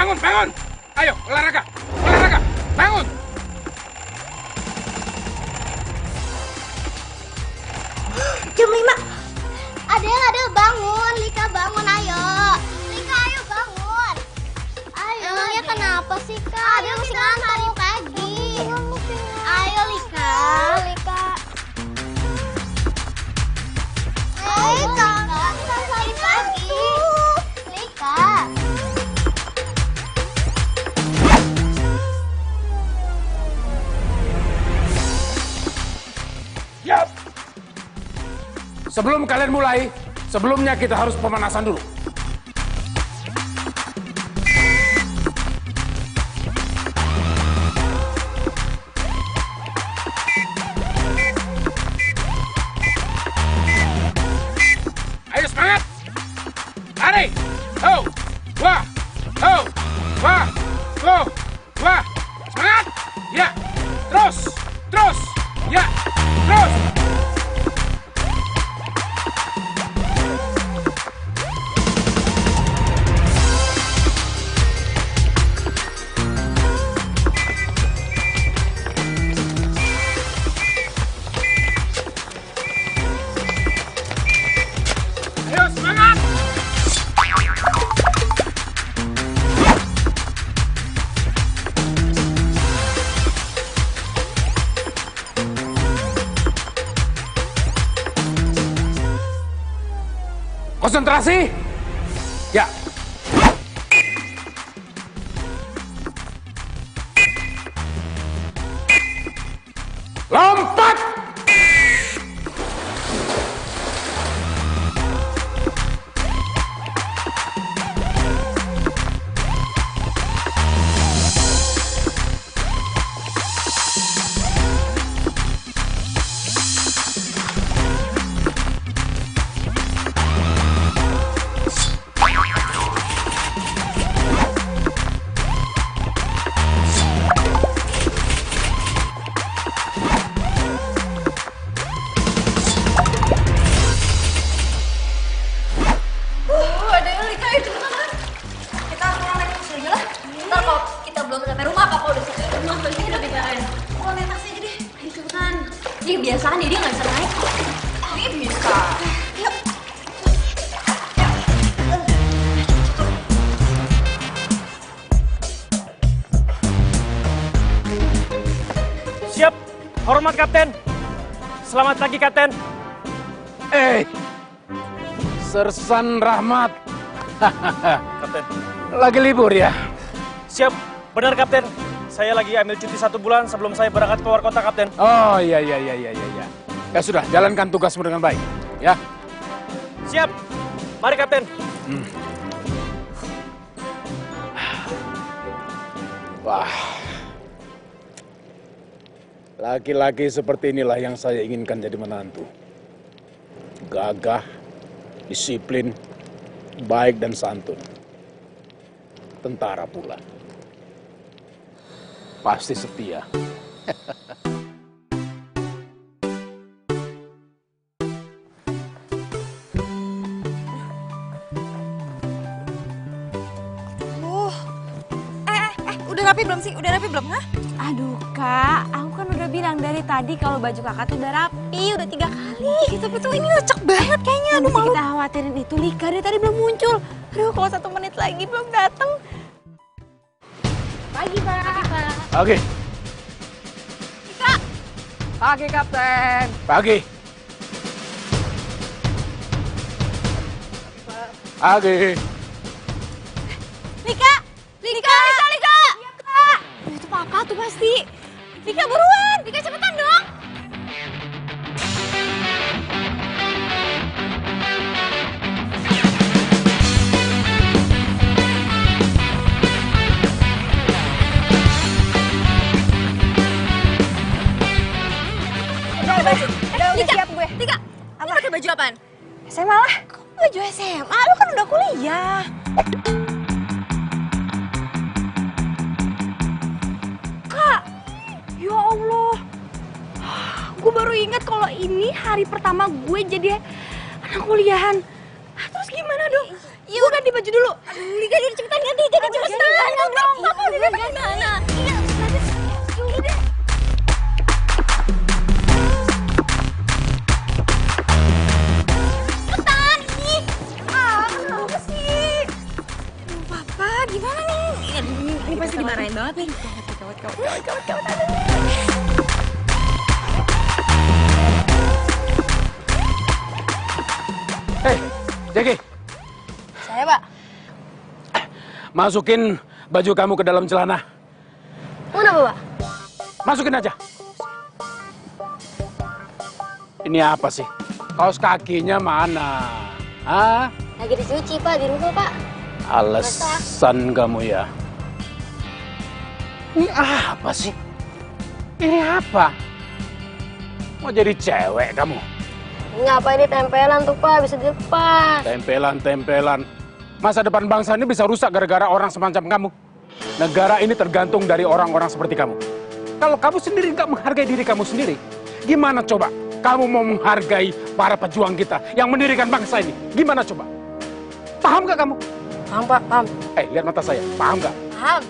bangun, bangun. Ayo, olahraga, olahraga, bangun. Jam 5. Adel, bangun. Lika, bangun, ayo. Lika, ayo bangun. Ayo. Emangnya kenapa sih, Kak? Adel masih ngantuk pagi. Ayo, Lika. Lika. Lika, hari pagi. Lika. Siap. Sebelum kalian mulai, sebelumnya kita harus pemanasan dulu. Ayo semangat. Lari. Ho. Wah. Ho. Wah. Go. Wah. Semangat. Ya. Terus. Terus. Ya. Terus. Ayo semangat. Konsentrasi. Ya. Lompat. Ada yang Lika itu kan? Kita pulang naik taksi aja lah. Ntar kalau kita belum sampai rumah, papa udah sampai rumah. Berarti udah bikain. Pulang naik taksi aja deh. Ayo cepetan. Dia biasa kan dia nggak bisa naik. Dia bisa. Yuk. Siap, hormat Kapten. Selamat pagi Kapten. Sersan Rahmat. Kapten. Lagi libur ya? Siap, benar Kapten. Saya lagi ambil cuti 1 bulan sebelum saya berangkat keluar kota Kapten. Oh iya. Ya sudah, jalankan tugasmu dengan baik. Ya. Siap, mari Kapten. Wah. Laki-laki seperti inilah yang saya inginkan jadi menantu. Gagah, disiplin, baik dan santun. Tentara pula. Pasti setia. Udah rapi belum sih? Udah rapi belum, ha? Aduh Kak, aku kan udah bilang dari tadi kalau baju kakak tuh udah rapi, udah 3 kali. Tapi tuh ini lecek banget kayaknya. Aduh, Yang malu. kita khawatirin itu Lika, dari tadi belum muncul. Aduh, kalau 1 menit lagi belum datang. Pagi, Pak. Pagi. Pagi Kapten. Pagi. Pagi. Lika! Lika! Lika! Iya Kak! Itu papa tuh pasti. Lika buruan! Lika cepetan dong! Udah Lika. siap gue. Lika! Apa? Pakai baju apaan? SMA lah. Kok baju SMA? Lu kan udah kuliah. Kak! Ya Allah. Gue baru ingat kalau ini hari pertama gue jadi anak kuliahan. Terus gimana dong? Yuk ganti baju dulu. Lika yuk cepetan ganti, jangan cepetan. Papa udah dapat di mana? Iya, udah. Cepetan, ih. Kenapa sih? Aduh, Papa, gimana nih? Ini pasti dimarahin banget nih. Gawat. Hei, Jackie, Saya, Pak. masukin baju kamu ke dalam celana. Kenapa, Pak? Masukin aja. Ini apa sih? Kaos kakinya mana? Hah? Lagi dicuci, Pak, di rumah, Pak. Alasan kamu ya. Ini apa sih? Ini apa? Mau jadi cewek kamu? Ngapa ini tempelan tuh, Pak? Bisa dilepas. Tempelan. Masa depan bangsa ini bisa rusak gara-gara orang semacam kamu. Negara ini tergantung dari orang-orang seperti kamu. Kalau kamu sendiri nggak menghargai diri kamu sendiri, gimana coba kamu mau menghargai para pejuang kita yang mendirikan bangsa ini? Gimana coba? Paham nggak kamu? Paham, Pak, paham. Lihat mata saya. Paham nggak? Paham.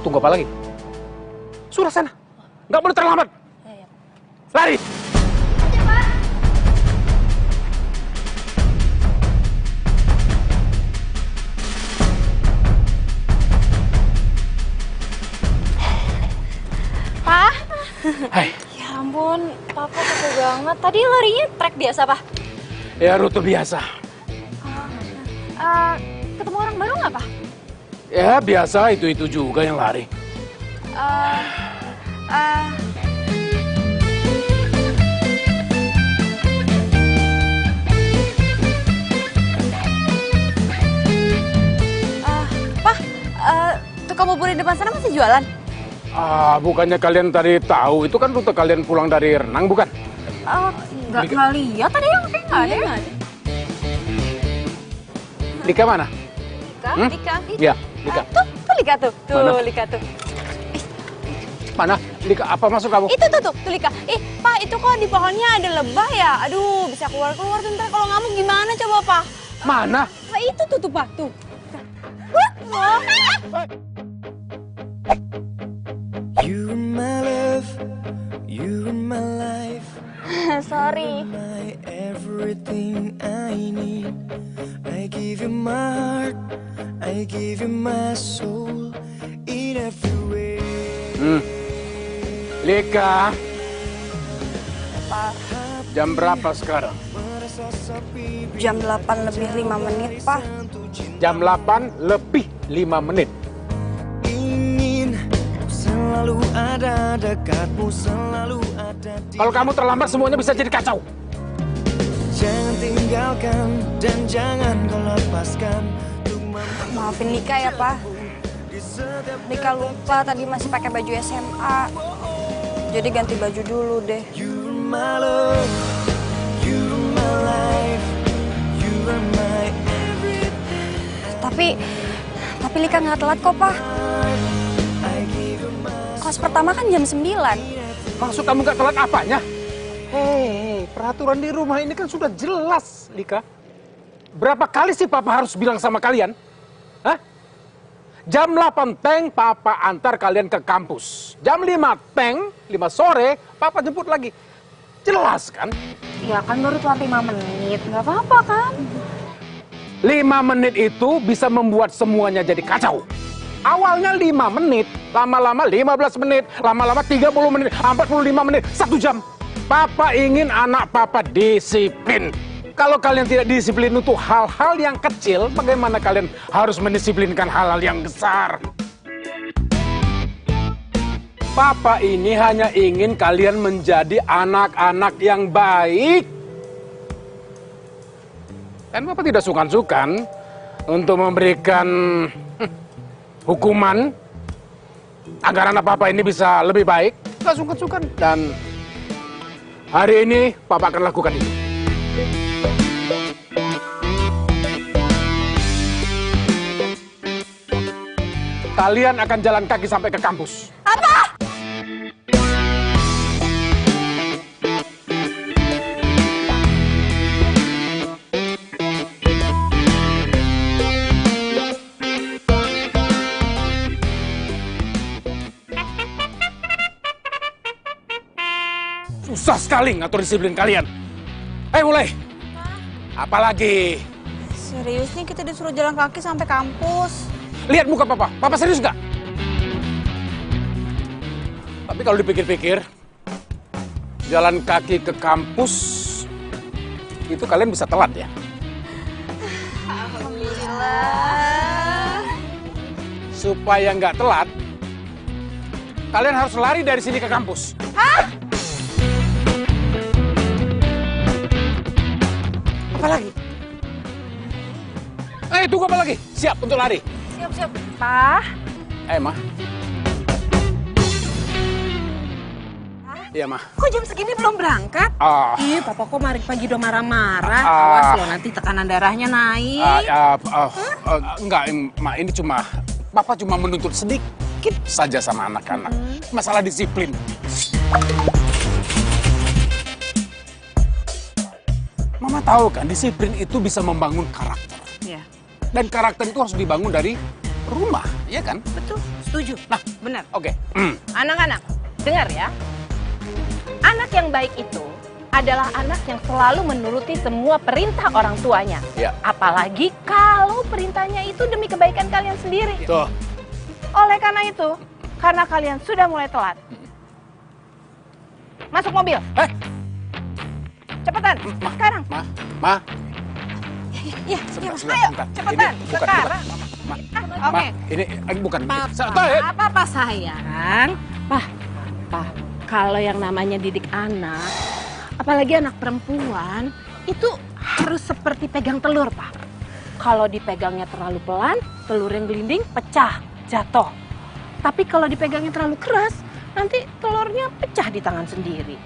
Tunggu apa lagi? Sudah sana. Nggak boleh terlambat. Lari. Pak? Hai. Ya ampun, Papa capek banget. Tadi larinya trek biasa, Pak? Ya rute biasa. Ketemu orang baru nggak, Pak? Ya biasa itu juga yang lari. Pak, tukang bubur di depan sana masih jualan? Bukannya kalian tadi tahu, itu kan rute kalian pulang dari renang, bukan? Nggak lihat, ada yang kayak nggak ada. Lika mana? Lika? Ya, Lika. Tuh Lika tuh. Mana? Lika tuh. Mana? Lika, apa maksud kamu? Itu tuh Lika. Pak, itu kok di pohonnya ada lebah ya? Aduh, bisa keluar tuh ntar kalau ngamuk gimana coba, Pak? Mana? Pak, itu tuh, Pak, tuh. You are my love, you are my life, Sorry. my everything I need. I give you my heart, I give you my soul, in every way. Lika, Pak, jam berapa sekarang? jam 8 lebih 5 menit, Pak. Jam 8 lebih 5 menit. Ingin selalu ada dekatmu, selalu ada di. Kalau kamu terlambat, semuanya bisa jadi kacau. Jangan tinggalkan dan jangan kau lepaskan. Maafin Lika ya, Pak. Lika lupa tadi masih pakai baju SMA. Jadi ganti baju dulu deh. You are my love, you are my life, you are my everything. Tapi Lika nggak telat kok, Pak. I give you my. Kelas pertama kan jam 9. Maksud kamu gak telat apanya? Hei, peraturan di rumah ini kan sudah jelas, Lika. Berapa kali sih Papa harus bilang sama kalian? Hah? Jam 8 teng, Papa antar kalian ke kampus. Jam 5 teng, 5 sore, Papa jemput lagi. Jelas kan? Ya kan baru telat 5 menit, nggak apa-apa kan? 5 menit itu bisa membuat semuanya jadi kacau. Awalnya 5 menit, lama-lama 15 menit, lama-lama 30 menit, 45 menit, 1 jam. Papa ingin anak Papa disiplin. Kalau kalian tidak disiplin untuk hal-hal yang kecil, bagaimana kalian harus mendisiplinkan hal-hal yang besar? Papa ini hanya ingin kalian menjadi anak-anak yang baik. Dan Papa tidak sungkan-sungkan untuk memberikan hukuman agar anak Papa ini bisa lebih baik. Tidak sungkan-sungkan. Dan hari ini Papa akan lakukan itu. Kalian akan jalan kaki sampai ke kampus. Apa? Susah sekali ngatur disiplin kalian. Mulai. Apalagi? Serius nih kita disuruh jalan kaki sampai kampus. Lihat muka papa. Papa serius nggak? Tapi kalau dipikir-pikir, jalan kaki ke kampus itu kalian bisa telat ya. Alhamdulillah. Supaya nggak telat, kalian harus lari dari sini ke kampus. Hah? Apa lagi? Tunggu apa lagi? Siap untuk lari. Siap. Pak. Ma. Iya, Ma. Kok jam segini belum berangkat? Ih, papa kok pagi udah marah-marah. Awas loh, nanti tekanan darahnya naik. Enggak, Ma. Ini Papa cuma menuntut sedikit saja sama anak-anak. Masalah disiplin. Mama tahu kan, disiplin itu bisa membangun karakter. Iya. Dan karakter itu harus dibangun dari rumah, ya kan? Betul, setuju. Nah, benar. Oke. Anak-anak, dengar ya. Anak yang baik itu adalah anak yang selalu menuruti semua perintah orang tuanya. Ya. Apalagi kalau perintahnya itu demi kebaikan kalian sendiri. Tuh. Oleh karena itu, karena kalian sudah mulai telat. Masuk mobil. Cepetan, sekarang. Ma. Iya, Ayo, cepetan, sekarang. Oke. Ini bukan. Papa sayang. Pak, kalau yang namanya didik anak, apalagi anak perempuan, itu harus seperti pegang telur, Pak. Kalau dipegangnya terlalu pelan, telur yang gelinding pecah, jatuh. Tapi kalau dipegangnya terlalu keras, nanti telurnya pecah di tangan sendiri.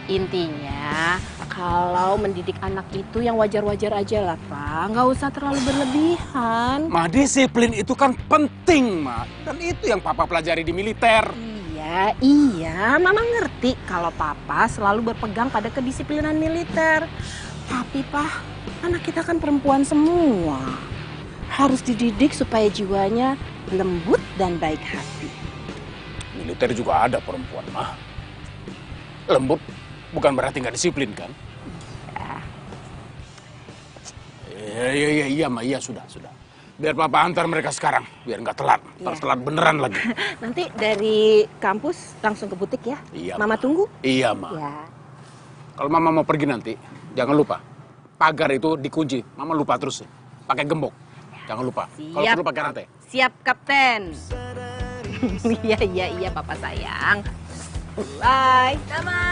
Intinya, kalau mendidik anak itu yang wajar-wajar aja lah, Pak. Nggak usah terlalu berlebihan. Ma, disiplin itu kan penting, Ma. Dan itu yang Papa pelajari di militer. Iya, Mama ngerti kalau Papa selalu berpegang pada kedisiplinan militer. Tapi, Pak, anak kita kan perempuan semua. Harus dididik supaya jiwanya lembut dan baik hati. Militer juga ada perempuan, Ma. Lembut bukan berarti nggak disiplin, kan? Iya, Ma. Iya, sudah. Biar Papa antar mereka sekarang, biar nggak telat. Ntar telat beneran lagi. Nanti dari kampus langsung ke butik ya? Iya, Mama Ma. tunggu? Iya, Ma. Ya. Kalau Mama mau pergi nanti, jangan lupa. Pagar itu dikunci. Mama lupa terus. Pakai gembok. Jangan lupa. Kalau Siap. perlu pakai rantai. Siap, Kapten. Iya, Papa sayang. Bye. Sama.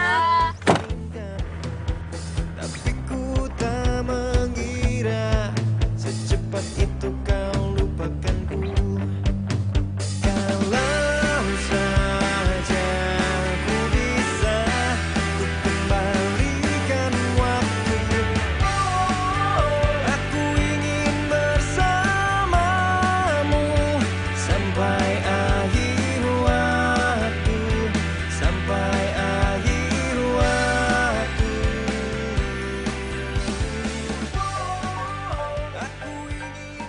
Tapi ku tak mengira secepat itu kau lupakanku. Kalau saja ku bisa, ku kembalikan waktu. Aku ingin bersamamu sampai akhir waktu, sampai akhir waktu. Aku ingin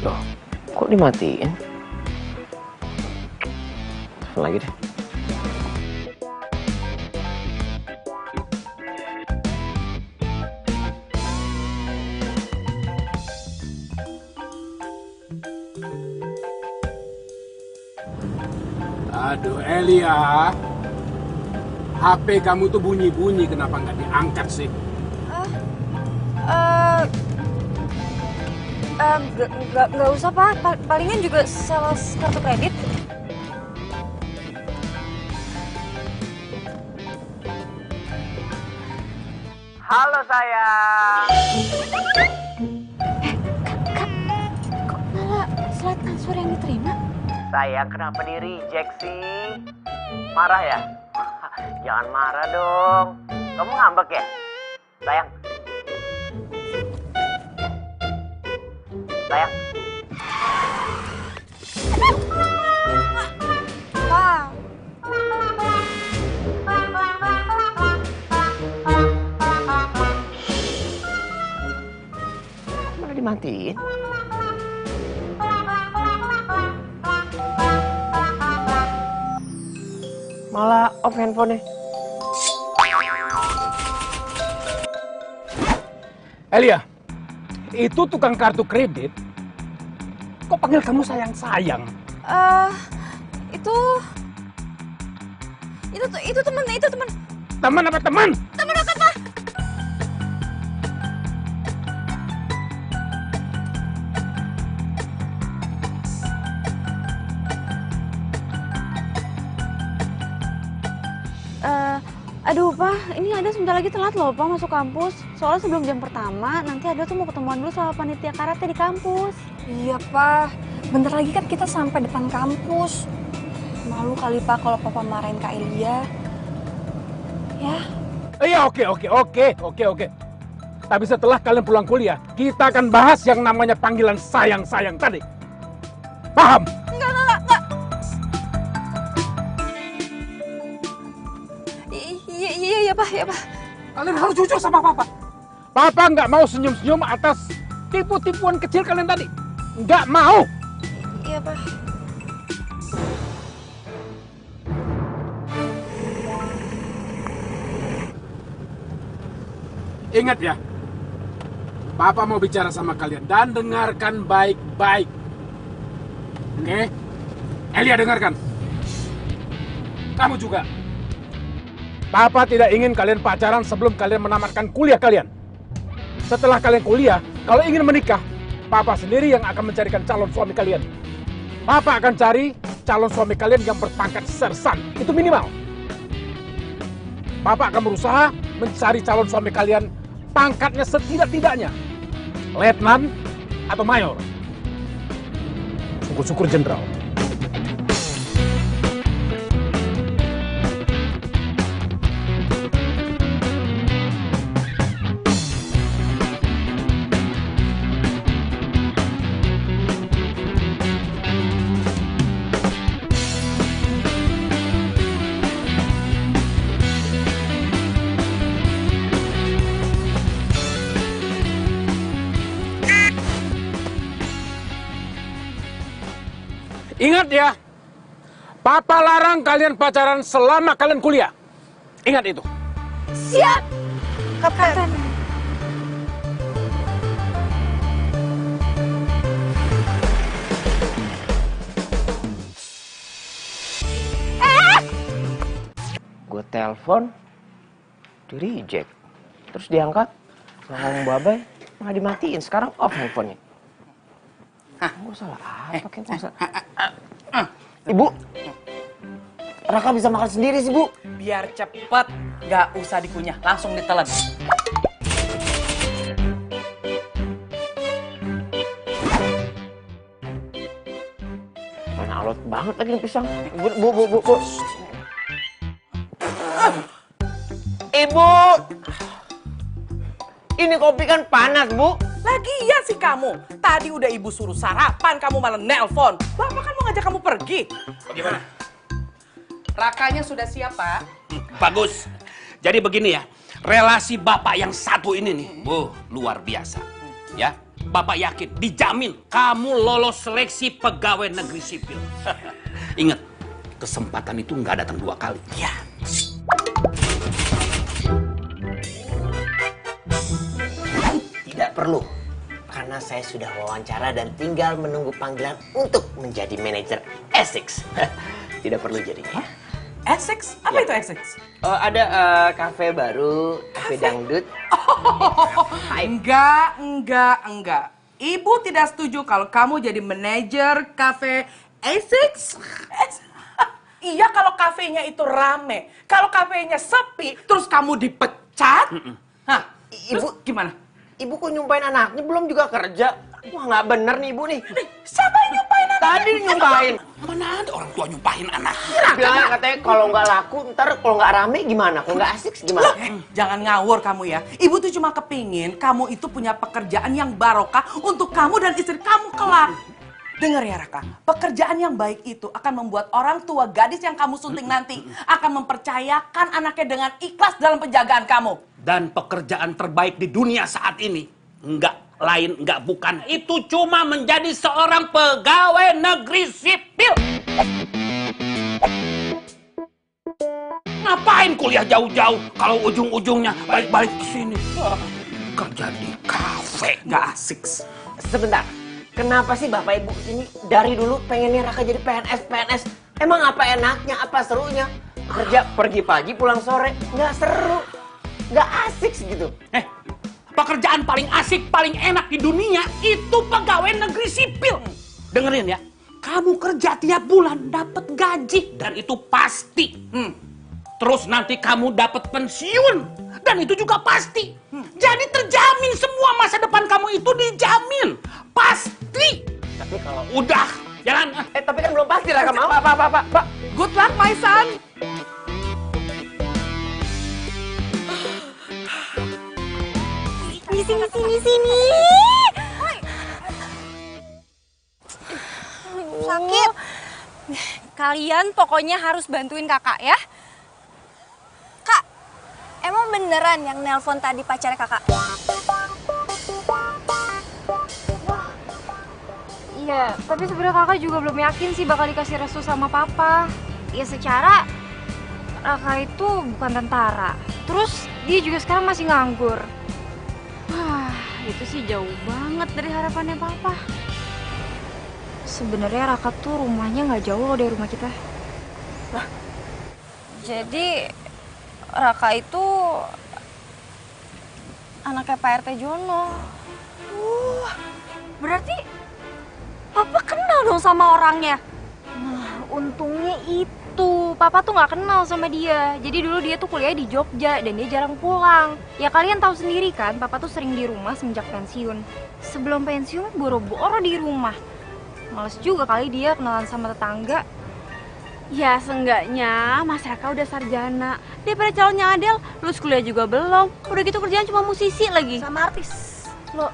Loh, kok dimatiin? Telepon lagi deh. Aduh, Elia. HP kamu tuh bunyi-bunyi, kenapa nggak diangkat sih? Nggak usah, Pak. Palingan juga sales kartu kredit. Halo sayang. Kok malah slide transfer yang diterima? Sayang, kenapa di reject sih? Marah ya? Jangan marah dong. Kamu ngambek ya? Sayang. Sayang. Pak. dimatiin? Malah off handphonenya. Elia, itu tukang kartu kredit. Kok panggil kamu sayang-sayang? Itu teman. Teman apa teman? Teman dekat, Pak. Aduh, Pak, ini ada sebentar lagi telat loh, Pak, masuk kampus. Soalnya sebelum jam pertama, nanti ada tuh mau ketemuan dulu sama panitia karate di kampus. Iya, Pak. Bentar lagi kan kita sampai depan kampus. Malu kali, Pak, kalau Papa marahin Kak Elia. Ya. Iya, oke. Tapi setelah kalian pulang kuliah, kita akan bahas yang namanya panggilan sayang-sayang tadi. Paham? Enggak. Iya, Pak. Kalian harus jujur sama Papa. Papa nggak mau senyum-senyum atas tipu-tipuan kecil kalian tadi. Nggak mau. Iya, Pak. Ingat ya, Papa mau bicara sama kalian dan dengarkan baik-baik. Oke? Elia, dengarkan. Kamu juga. Papa tidak ingin kalian pacaran sebelum kalian menamatkan kuliah kalian. Setelah kalian kuliah, kalau ingin menikah, Papa sendiri yang akan mencarikan calon suami kalian. Papa akan cari calon suami kalian yang berpangkat sersan. Itu minimal. Papa akan berusaha mencari calon suami kalian pangkatnya setidak-tidaknya letnan atau mayor. Syukur-syukur jenderal. Ingat ya, Papa larang kalian pacaran selama kalian kuliah. Ingat itu. Siap, Kapten. Gue telepon, di reject. Terus diangkat, ngomong babai, malah dimatiin. Sekarang off handphonenya. Gue salah apa? Ibu, Raka bisa makan sendiri sih, Bu. Biar cepet, nggak usah dikunyah, langsung ditelan. Mana alot banget lagi nih pisang. Bu. Ibu, ini kopi kan panas, Bu. Lagian sih kamu, tadi udah ibu suruh sarapan, kamu malah nelpon. Bapak kan mau ngajak kamu pergi. Bagaimana? Rakanya sudah siap, Pak. Bagus. Jadi begini ya, relasi Bapak yang satu ini nih, luar biasa. Ya, Bapak yakin, dijamin kamu lolos seleksi pegawai negeri sipil. Ingat, kesempatan itu nggak datang 2 kali. Ya. Tidak perlu, karena saya sudah wawancara dan tinggal menunggu panggilan untuk menjadi manajer Essex. Tidak perlu jadinya. Essex? Apa itu Essex? Ada kafe baru, kafe dangdut. Enggak. Ibu tidak setuju kalau kamu jadi manajer kafe Essex. Iya, kalau kafenya itu rame. Kalau kafenya sepi, terus kamu dipecat. Hah, Ibu gimana? Ibu kok nyumpain anaknya, belum juga kerja. Wah, nggak bener nih Ibu nih. Siapa yang nyumpain anaknya? Tadi nyumpain. Mana ada orang tua nyumpahin anak? Bilang katanya kalau nggak laku, ntar kalau nggak rame gimana? Kalau nggak asik gimana? Jangan ngawur kamu ya. Ibu tuh cuma kepingin kamu itu punya pekerjaan yang barokah untuk kamu dan istri kamu kelak. Dengar ya Raka, pekerjaan yang baik itu akan membuat orang tua gadis yang kamu sunting nanti akan mempercayakan anaknya dengan ikhlas dalam penjagaan kamu. Dan pekerjaan terbaik di dunia saat ini nggak lain nggak bukan. Itu cuma menjadi seorang pegawai negeri sipil. Ngapain kuliah jauh-jauh kalau ujung-ujungnya balik-balik ke sini? Kerja di kafe nggak asik. Sebentar, kenapa sih Bapak Ibu ini dari dulu pengennya Raka jadi PNS? Emang apa enaknya, apa serunya? Kerja pergi pagi pulang sore, nggak seru, nggak asik gitu. Pekerjaan paling asik, paling enak di dunia itu pegawai negeri sipil. Dengerin ya, kamu kerja tiap bulan dapat gaji dan itu pasti. Terus nanti kamu dapat pensiun dan itu juga pasti. Jadi terjamin semua masa depan kamu itu dijamin. Pasti. Tapi kalau udah jalan. Tapi kan belum pasti Raka mau. Pak. Good luck, my son. Sini. Sakit. Kalian pokoknya harus bantuin kakak ya. Kak, emang beneran yang nelpon tadi pacarnya kakak? Iya, tapi sebenarnya kakak juga belum yakin sih bakal dikasih restu sama papa. Ya secara Raka itu bukan tentara. Terus dia juga sekarang masih nganggur. Wah, itu sih jauh banget dari harapannya papa. Sebenarnya Raka tuh rumahnya nggak jauh loh dari rumah kita. Jadi Raka itu anaknya Pak RT Jono. Berarti papa kenal dong sama orangnya. Nah, untungnya itu papa tuh nggak kenal sama dia. Jadi dulu dia tuh kuliah di Jogja dan dia jarang pulang. Ya kalian tahu sendiri kan, papa tuh sering di rumah semenjak pensiun. Sebelum pensiun boro-boro di rumah. Males juga kali dia kenalan sama tetangga. Ya seenggaknya Mas Raka udah sarjana. Daripada calonnya Adel, lulus kuliah juga belum. Udah gitu kerjaan cuma musisi lagi. Sama artis. Lo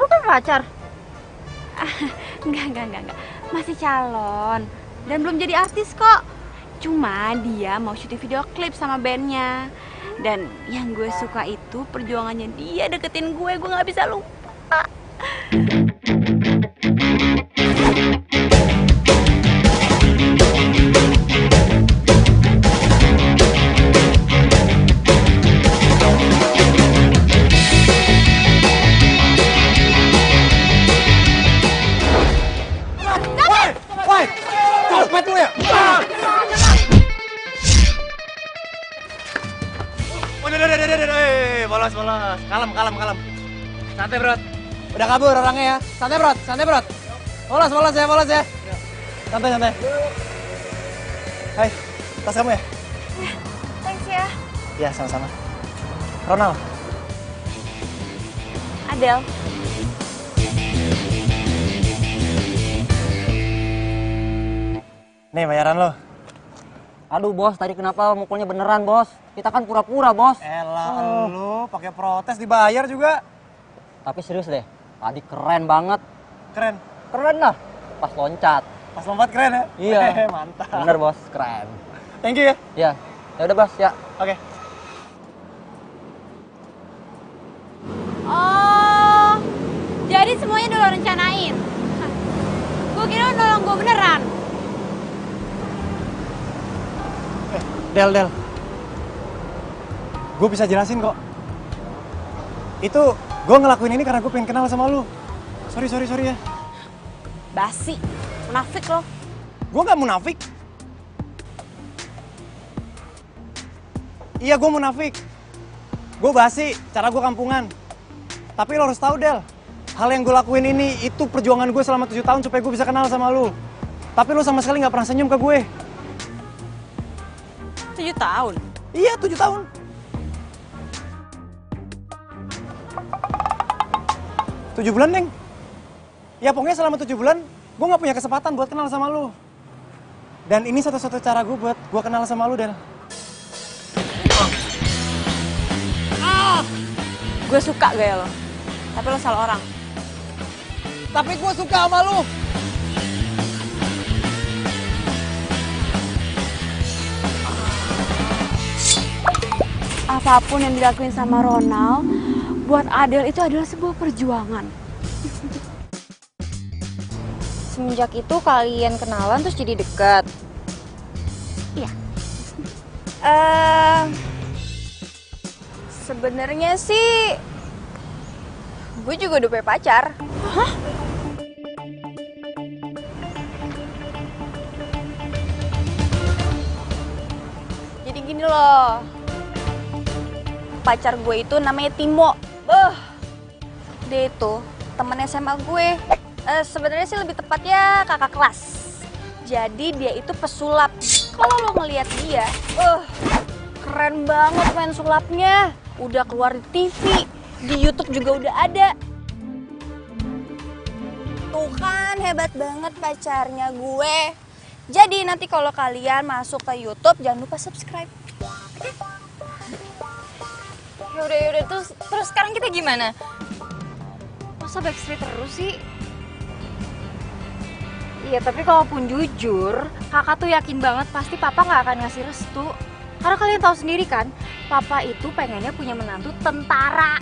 kan pacar? Enggak. Masih calon. Dan belum jadi artis kok. Cuma dia mau syuting video klip sama bandnya. Dan yang gue suka itu perjuangannya dia deketin gue gak bisa lupa. Copet lu ya? Bolos. Kalem. Santai, Bro. Udah kabur orangnya ya. Santai, Bro. Bolos ya. Santai. Hai, tas kamu ya? Thanks ya. Iya, sama-sama. Ronald. Adel. Nih bayaran lo. Aduh bos, tadi kenapa mukulnya beneran bos? Kita kan pura-pura bos. Elah lu pakai protes dibayar juga. Tapi serius deh, tadi keren banget. Keren? Keren lah, pas loncat. Pas lompat keren ya? Iya. Mantap. Bener bos, keren. Thank you ya. Iya, ya udah bos ya. Oke. Oh, jadi semuanya udah lo rencanain? Gue kira lo nolong gue beneran. Del. Gue bisa jelasin kok. Itu gue ngelakuin ini karena gue pengen kenal sama lu. Sorry ya. Basi, munafik lo. Gue gak munafik. Iya gue munafik. Gue basi, cara gue kampungan. Tapi lo harus tahu Del, hal yang gue lakuin ini itu perjuangan gue selama 7 tahun supaya gue bisa kenal sama lu. Tapi lu sama sekali gak pernah senyum ke gue. 7 tahun? Iya 7 tahun. Tujuh bulan, Neng. Ya pokoknya selama 7 bulan, gue gak punya kesempatan buat kenal sama lu. Dan ini satu-satu cara gue buat gue kenal sama lu, Del. Gue suka gaya lo, tapi lo salah orang. Tapi gue suka sama lu. Apapun yang dilakuin sama Ronald, buat Adele itu adalah sebuah perjuangan. Semenjak itu kalian kenalan terus jadi dekat? Iya. Sebenarnya sih gue juga udah punya pacar. Hah? Jadi gini loh, pacar gue itu namanya Timo. Dia itu temen SMA gue. Sebenarnya sih lebih tepatnya kakak kelas. Jadi dia itu pesulap. Kalau lo ngeliat dia, keren banget main sulapnya. Udah keluar di TV, di YouTube juga udah ada. Tuh kan hebat banget pacarnya gue. Jadi nanti kalau kalian masuk ke YouTube jangan lupa subscribe. Yaudah terus sekarang kita gimana? Masa backstreet terus sih? Iya, tapi kalaupun jujur, kakak tuh yakin banget pasti papa nggak akan ngasih restu. Karena kalian tahu sendiri kan, papa itu pengennya punya menantu tentara.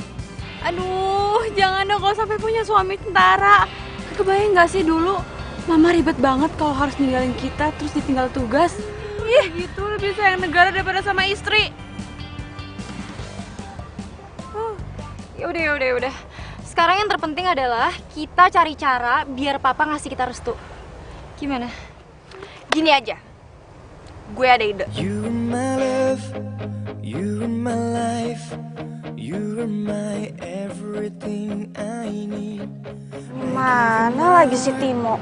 Aduh, jangan dong kalau sampai punya suami tentara. Kebayang nggak sih dulu, mama ribet banget kalau harus ninggalin kita terus ditinggal tugas. Ih, gitu lebih sayang negara daripada sama istri. Yaudah. Sekarang yang terpenting adalah kita cari cara biar papa ngasih kita restu. Gimana? Gini aja, gue ada ide. You are my love, you are my life, you are my everything I need. Mana lagi si Timo?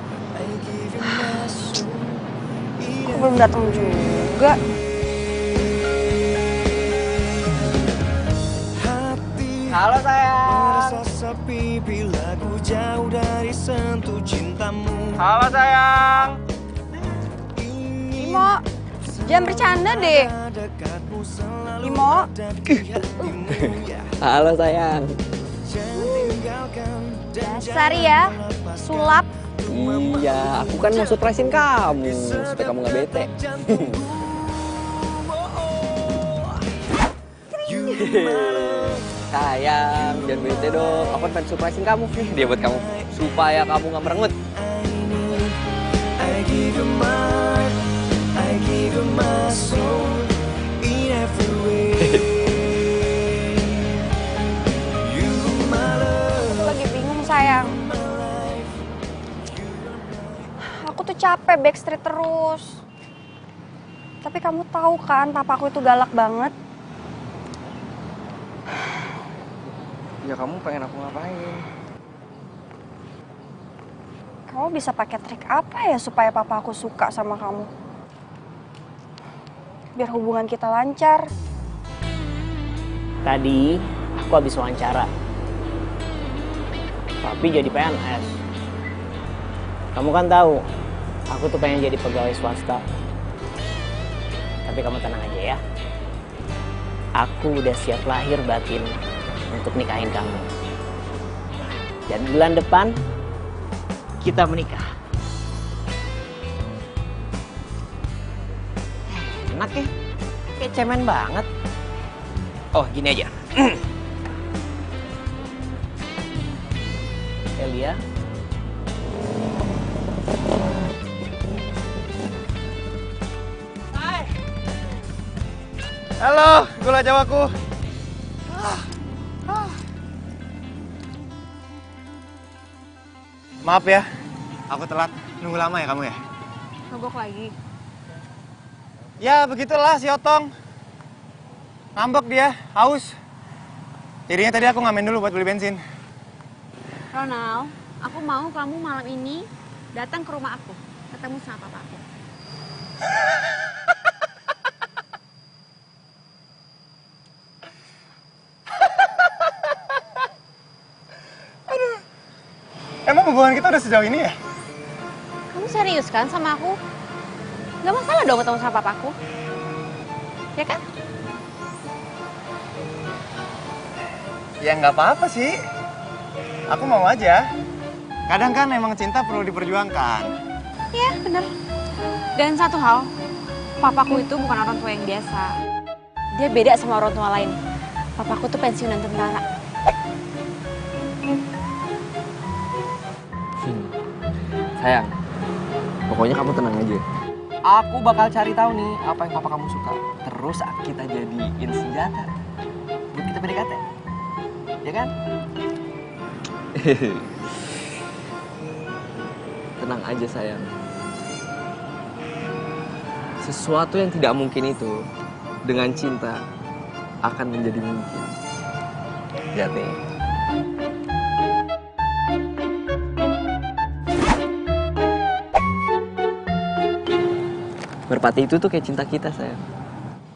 Kok belum datang juga? Halo sayang. Merasa sepi bila ku jauh dari sentuh cintamu. Halo sayang. Timo, jangan bercanda deh. Timo. Halo sayang. Dasar ya, sulap. Iya, aku kan mau surprisein kamu supaya kamu nggak bete. Sayang, jangan bete dong. Aku pengen surprisein kamu nih, dia buat kamu supaya kamu nggak merengut. I give you my heart, I give you my soul in every way. You my love. Aku lagi bingung sayang. Aku tuh capek backstreet terus. Tapi kamu tahu kan, papaku itu galak banget. Ya kamu pengen aku ngapain? Kamu bisa pakai trik apa ya supaya papa aku suka sama kamu? Biar hubungan kita lancar. Tadi aku habis wawancara. Tapi jadi PNS. Kamu kan tahu, aku tuh pengen jadi pegawai swasta. Tapi kamu tenang aja ya. Aku udah siap lahir batin untuk nikahin kamu. Dan bulan depan kita menikah. Enak ya? Kayak cemen banget. Oh, gini aja. Elia. Hai. Halo, gula jawaku. Maaf ya, aku telat. Nunggu lama ya kamu ya? Mogok lagi. Ya begitulah si Otong. Ngambek dia, haus. Jadinya tadi aku ngamen dulu buat beli bensin. Ronald, aku mau kamu malam ini datang ke rumah aku. Ketemu sama papa aku. Emang hubungan kita udah sejauh ini ya? Kamu serius kan sama aku? Gak masalah dong ketemu sama papaku. Ya kan? Ya nggak apa-apa sih. Aku mau aja. Kadang kan emang cinta perlu diperjuangkan. Iya, bener. Dan satu hal, papaku itu bukan orang tua yang biasa. Dia beda sama orang tua lain. Papaku tuh pensiunan tentara. Sayang, pokoknya kamu tenang aja. Aku bakal cari tahu nih apa yang papa kamu suka. Terus kita jadiin senjata buat kita PDKT. Ya kan? Tenang aja sayang. Sesuatu yang tidak mungkin itu dengan cinta akan menjadi mungkin. Lihat nih. Merpati itu tuh kayak cinta kita, sayang.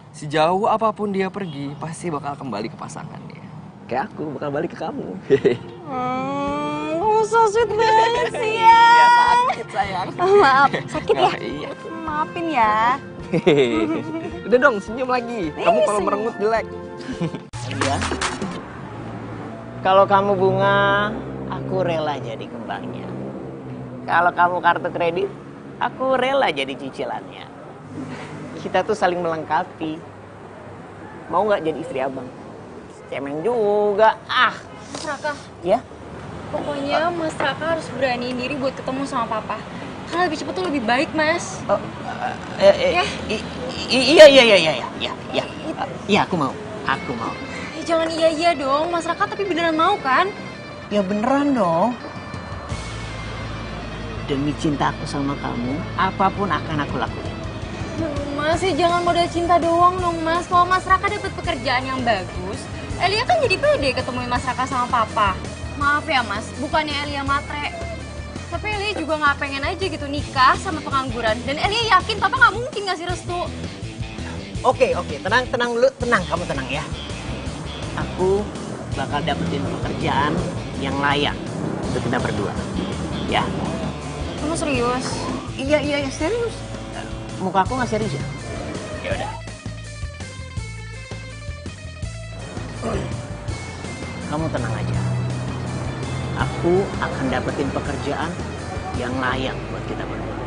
Sejauh apapun dia pergi, pasti bakal kembali ke pasangannya. Kayak aku bakal balik ke kamu. So sweet banget sih ya. Iya, sakit sayang. Maaf, sakit ya? Iya. Maafin ya. Udah dong, senyum lagi. Kamu kalau merengut jelek. Iya. Kalau kamu bunga, aku rela jadi kembangnya. Kalau kamu kartu kredit, aku rela jadi cicilannya. Kita tuh saling melengkapi. Mau nggak jadi istri abang? Cemen juga. Mas Raka. Ya? Pokoknya Mas Raka harus beraniin diri buat ketemu sama Papa. Karena lebih cepat tuh lebih baik, Mas. Iya. Iya, aku mau. Jangan iya dong, Mas Raka, tapi beneran mau kan? Ya beneran dong. Demi cinta aku sama kamu, apapun akan aku lakuin. Mas, jangan modal cinta doang dong, Mas. Kalau Mas Raka dapat pekerjaan yang bagus, Elia kan jadi pede ketemuin Mas Raka sama Papa. Maaf ya, Mas, bukannya Elia matre. Tapi Elia juga nggak pengen aja gitu nikah sama pengangguran. Dan Elia yakin Papa nggak mungkin ngasih restu. Oke, tenang dulu, kamu tenang ya. Aku bakal dapetin pekerjaan yang layak untuk kita berdua. Ya. Kamu serius? Iya, serius. Muka aku nggak serius ya? Ya udah. Kamu tenang aja. Aku akan dapetin pekerjaan yang layak buat kita berdua.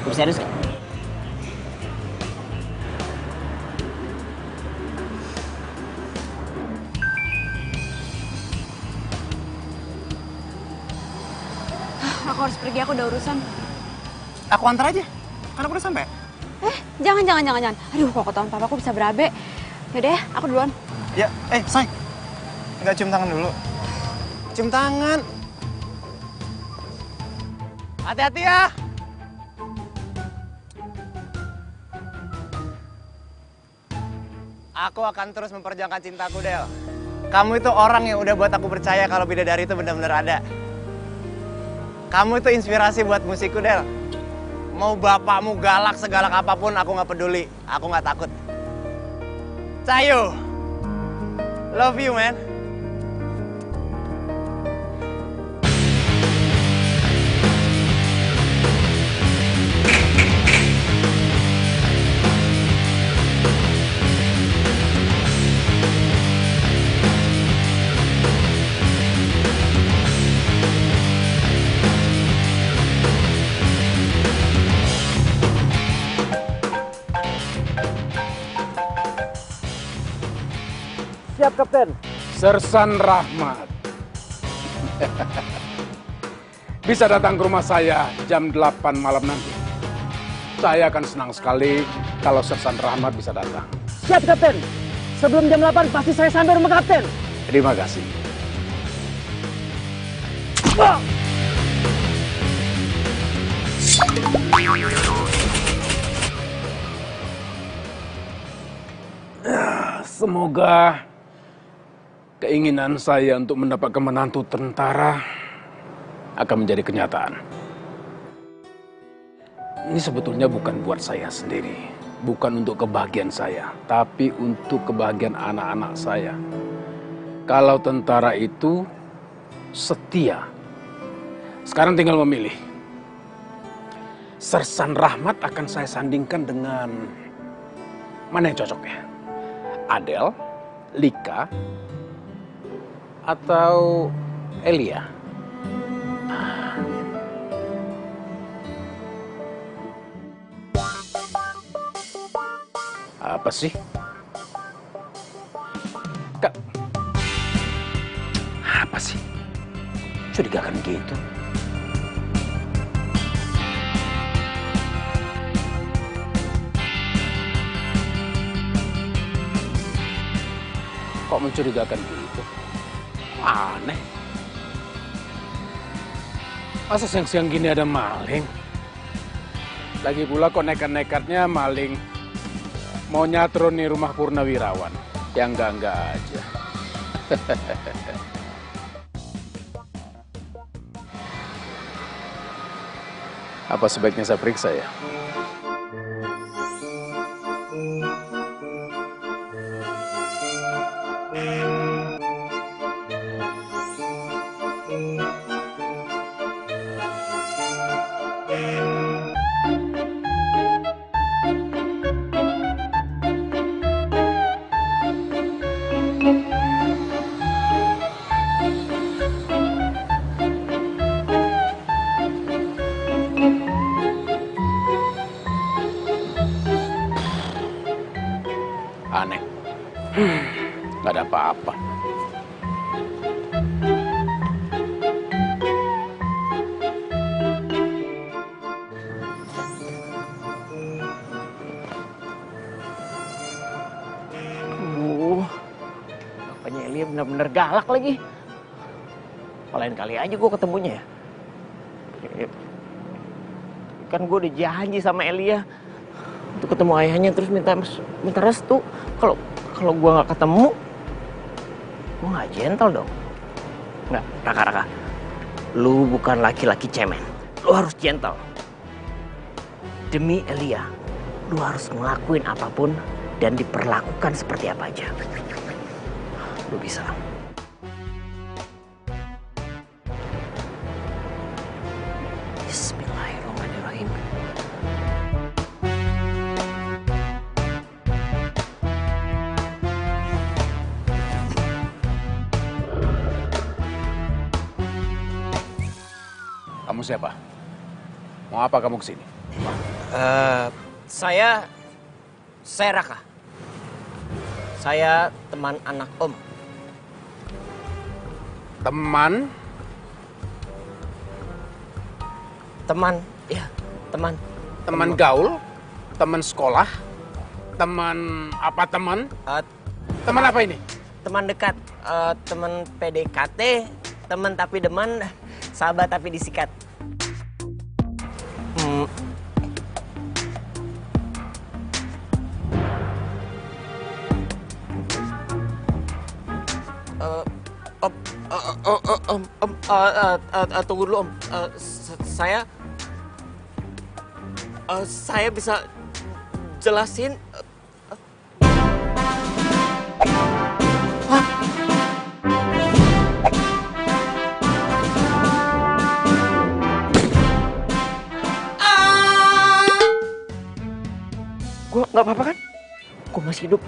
Cukup serius kan? Aku harus pergi, aku udah urusan. Aku antar aja, kan aku udah sampai. Jangan. Aduh, kok ketahuan papa aku bisa berabe. Yaudah ya, aku duluan. Ya, say. Nggak cium tangan dulu. Cium tangan. Hati-hati ya. Aku akan terus memperjuangkan cintaku, Del. Kamu itu orang yang udah buat aku percaya kalau bidadari itu benar-benar ada. Kamu itu inspirasi buat musikku, Del. Mau bapakmu galak segalak apapun, aku nggak peduli. Aku nggak takut. Cayo, love you, man. Siap, Kapten. Sersan Rahmat. Bisa datang ke rumah saya jam 8 malam nanti. Saya akan senang sekali kalau Sersan Rahmat bisa datang. Siap, Kapten. Sebelum jam 8 pasti saya sampai rumah Kapten. Terima kasih. Semoga keinginan saya untuk mendapatkan menantu tentara akan menjadi kenyataan. Ini sebetulnya bukan buat saya sendiri, bukan untuk kebahagiaan saya, tapi untuk kebahagiaan anak-anak saya. Kalau tentara itu setia, sekarang tinggal memilih. Sersan Rahmat akan saya sandingkan dengan mana yang cocok ya? Adel, Lika, atau Elia? Apa sih? mencurigakan gitu? Kok mencurigakan gitu? Aneh. Masa siang-siang gini ada maling? Lagi pula kok nekat-nekatnya maling mau nyatroni rumah Purnawirawan. Yang enggak aja. Apa sebaiknya saya periksa ya? Aneh. Nggak ada apa-apa. Bapaknya Elia benar-benar galak lagi. Lain kali aja gue ketemunya ya. Kan gue udah janji sama Elia untuk ketemu ayahnya terus minta restu. Kalau gue nggak ketemu, gue nggak gentle dong. Nggak, Raka. Lu bukan laki-laki cemen. Lu harus gentle. Demi Elia, lu harus ngelakuin apapun dan diperlakukan seperti apa aja. Lu bisa. Bismillahirrahmanirrahim. Kamu siapa? Mau apa kamu kesini? Saya Raka. Saya teman anak Om. Teman? Ya, teman. Teman gaul? Teman sekolah? Teman apa teman? Teman apa ini? Teman dekat, teman PDKT, teman tapi deman, sahabat tapi disikat. Tunggu dulu Om. Saya bisa jelasin. Gue nggak apa-apa kan? Gue masih hidup.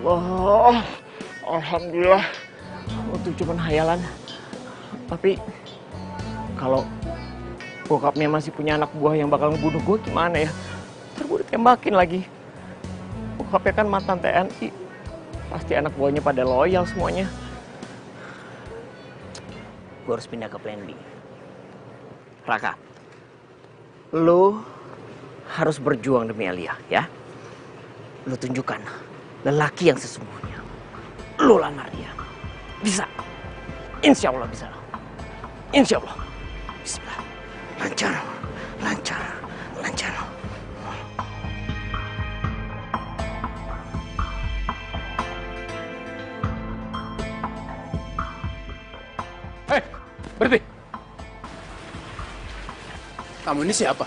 Ya Allah, alhamdulillah. Itu cuma hayalan. Tapi kalau bokapnya masih punya anak buah yang bakal ngebunuh gue gimana ya? Ntar gue ditembakin lagi. Bokapnya kan mantan TNI. Pasti anak buahnya pada loyal semuanya. Gue harus pindah ke plan B. Raka, lu harus berjuang demi Elia, ya. Lu tunjukkan lelaki yang sesungguhnya. Lu lamar dia. Bisa. Insya Allah bisa. Insya Allah. Bismillah. Lancar. Hei, berhenti. Kamu ini siapa?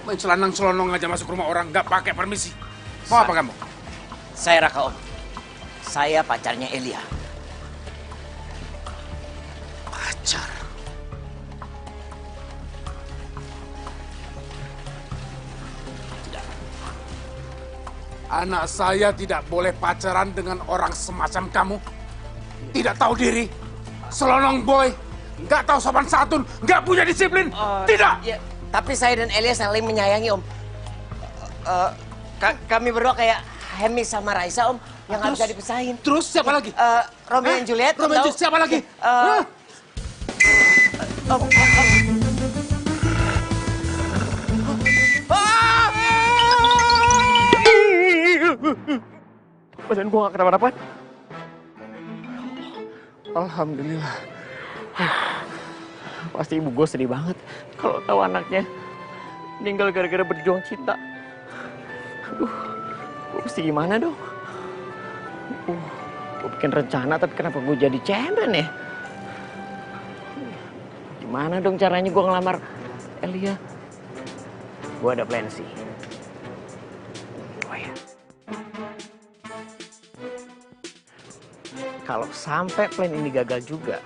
Main celanang-celonong aja masuk rumah orang, nggak pakai permisi. Mau apa kamu? Saya Raka, Om. Saya pacarnya Elia. Pacar? Tidak. Anak saya tidak boleh pacaran dengan orang semacam kamu. Tidak tahu diri, selonong boy, nggak tahu sopan santun, nggak punya disiplin. Tidak. Ya, tapi saya dan Elia saling menyayangi, Om. Kami berdua kayak Hemi sama Raisa, Om, yang nggak bisa dipisahin. Terus siapa lagi? Romeo and Juliet. Romeo and Juliet siapa lagi? Badan gua gak kenapa-napa. Alhamdulillah. Pasti ibu gue sedih banget kalau tahu anaknya meninggal gara-gara berjuang cinta. Aduh, gue mesti gimana dong? Gue bikin rencana tapi kenapa gue jadi cemen ya? Gimana dong caranya gue ngelamar Elia? Gue ada plan sih. Oh ya. Kalau sampai plan ini gagal juga,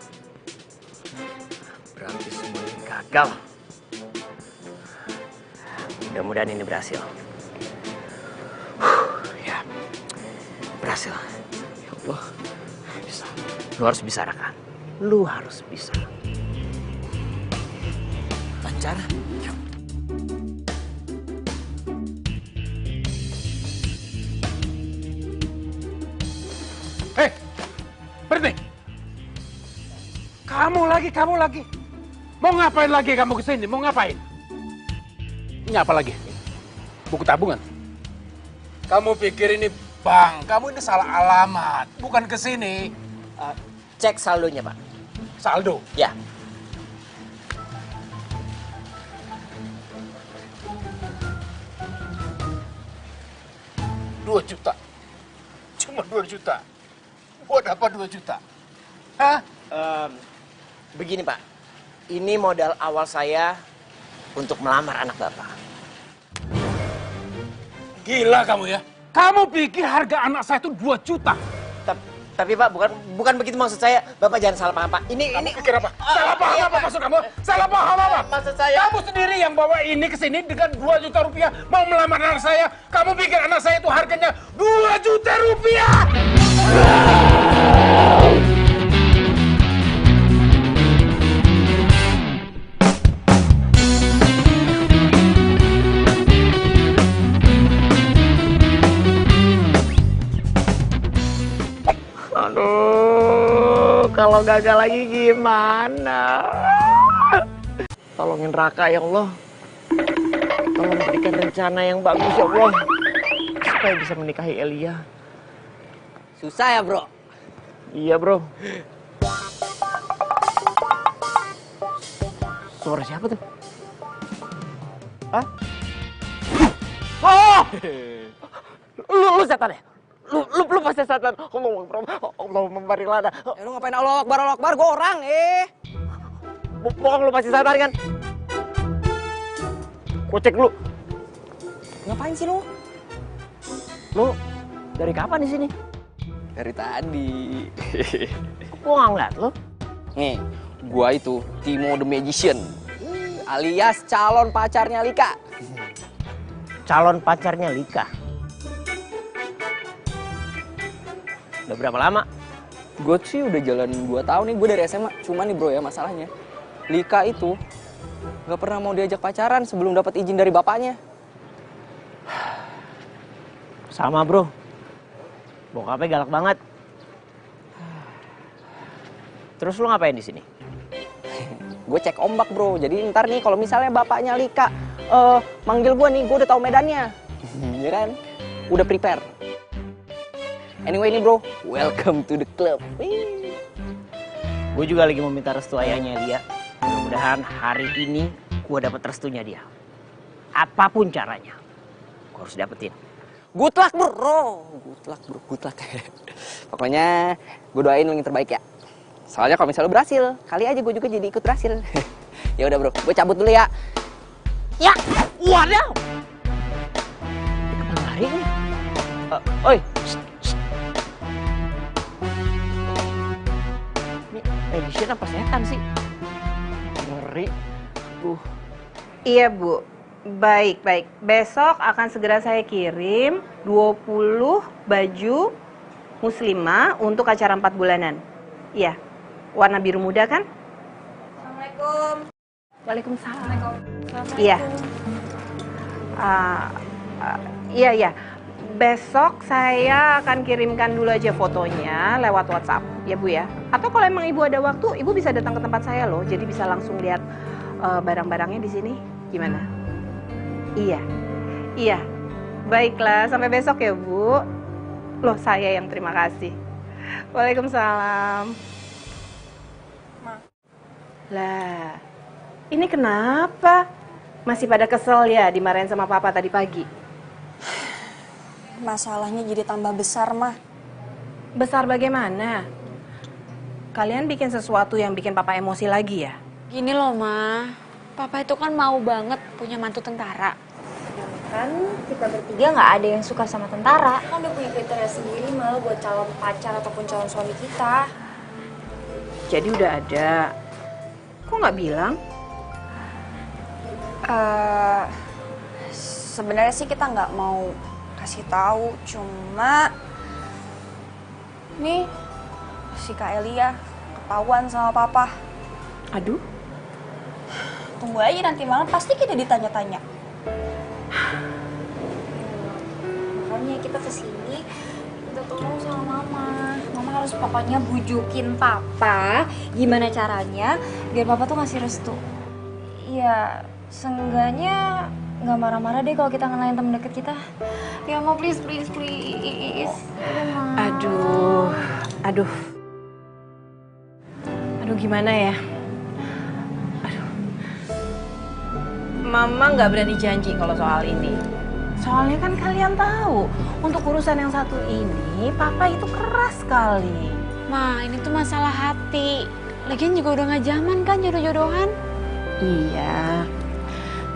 berarti semuanya gagal. Mudah-mudahan ini berhasil. Ya, berhasil. Ya Allah, bisa. Lu harus bisa, Raka. Lu harus bisa. Lancar. Hei, berhenti. Kamu lagi. Mau ngapain lagi kamu kesini? Mau ngapain? Ini apa lagi? Buku tabungan? Kamu pikir ini bank? Kamu ini salah alamat. Bukan kesini. Cek saldonya, Pak. Saldo? Ya. $2 juta. Cuma 2 juta. Buat apa 2 juta? Hah? Begini, Pak. Ini modal awal saya untuk melamar anak Bapak. Gila kamu ya. Kamu pikir harga anak saya itu 2 juta? Tapi Pak, bukan begitu maksud saya. Bapak jangan salah paham, Pak. Ini pikir apa? Salah paham apa maksud kamu? Salah paham apa? Maksud saya... Kamu sendiri yang bawa ini ke sini dengan 2 juta rupiah mau melamar anak saya. Kamu pikir anak saya itu harganya 2 juta rupiah? Aduh, kalau gagal lagi gimana? Tolongin Raka ya Allah. Tolong berikan rencana yang bagus ya Allah. Supaya bisa menikahi Elia. Susah ya, Bro? Iya, Bro. Suara siapa tuh? Hah? Oh! Lu setan ya? Lu pasti setan. Allahumma barik lana. Lu ngapain Allah Akbar, gue orang, Bohong, lu pasti setan kan? Gua cek dulu. Ngapain sih lu? Lu dari kapan di sini? Dari tadi. Gua nggak ngeliat lu. Nih, gua itu Timo the Magician, alias calon pacarnya Lika. Calon pacarnya Lika? Udah berapa lama? Gue sih udah jalan 2 tahun nih, gue dari SMA. Cuman nih bro ya masalahnya, Lika itu gak pernah mau diajak pacaran sebelum dapat izin dari bapaknya. Sama bro, bokapnya galak banget. Terus lu ngapain di sini? Gue cek ombak bro, jadi ntar nih kalau misalnya bapaknya Lika manggil gue nih, gue udah tahu medannya. Ya kan? Udah prepare. Anyway nih bro, welcome to the club. Gue juga lagi mau minta restu ayahnya dia. Mudah-mudahan hari ini gue dapet restunya dia. Apapun caranya, gue harus dapetin. Good luck bro, good luck. Pokoknya gue doain lu yang terbaik ya. Soalnya kalau misalnya lu berhasil, kali aja gue juga jadi ikut berhasil. Ya udah bro, gue cabut dulu ya. Ya, waduh. Kemana lari nih? Oi. Magician apa setan sih? Ngeri. Iya Bu, baik. Besok akan segera saya kirim 20 baju muslimah untuk acara 4 bulanan. Iya, warna biru muda kan? Assalamualaikum. Waalaikumsalam. Iya. Iya. Besok saya akan kirimkan dulu aja fotonya lewat WhatsApp, ya Bu ya. Atau kalau emang Ibu ada waktu, Ibu bisa datang ke tempat saya loh, jadi bisa langsung lihat barang-barangnya di sini. Gimana? Iya. Iya. Baiklah, sampai besok ya Bu. Loh, saya yang terima kasih. Waalaikumsalam. Lah, ini kenapa? Masih pada kesel ya dimarahin sama Papa tadi pagi? Masalahnya jadi tambah besar, Mah. Besar bagaimana? Kalian bikin sesuatu yang bikin Papa emosi lagi ya? Gini loh, Ma. Papa itu kan mau banget punya mantu tentara. Kan kita bertiga nggak ada yang suka sama tentara. Kan udah punya kriteria sendiri malah buat calon pacar ataupun calon suami kita. Jadi udah ada. Kok nggak bilang? Sebenarnya sih kita nggak mau kasih tahu, cuma nih si Kak Elia ketahuan sama Papa. Aduh. Tunggu aja nanti malam pasti kita ditanya-tanya. Makanya kita kesini minta tolong sama Mama. Mama harus pokoknya bujukin Papa gimana caranya biar Papa tuh ngasih restu. Iya, seenggaknya nggak marah-marah deh kalau kita ngenalin temen deket kita. Ya Ma, please. Aduh. Aduh gimana ya? Mama nggak berani janji kalau soal ini. Soalnya kan kalian tahu, untuk urusan yang satu ini, Papa itu keras sekali. Ma, ini tuh masalah hati. Lagian juga udah nggak zaman kan jodoh-jodohan. Iya,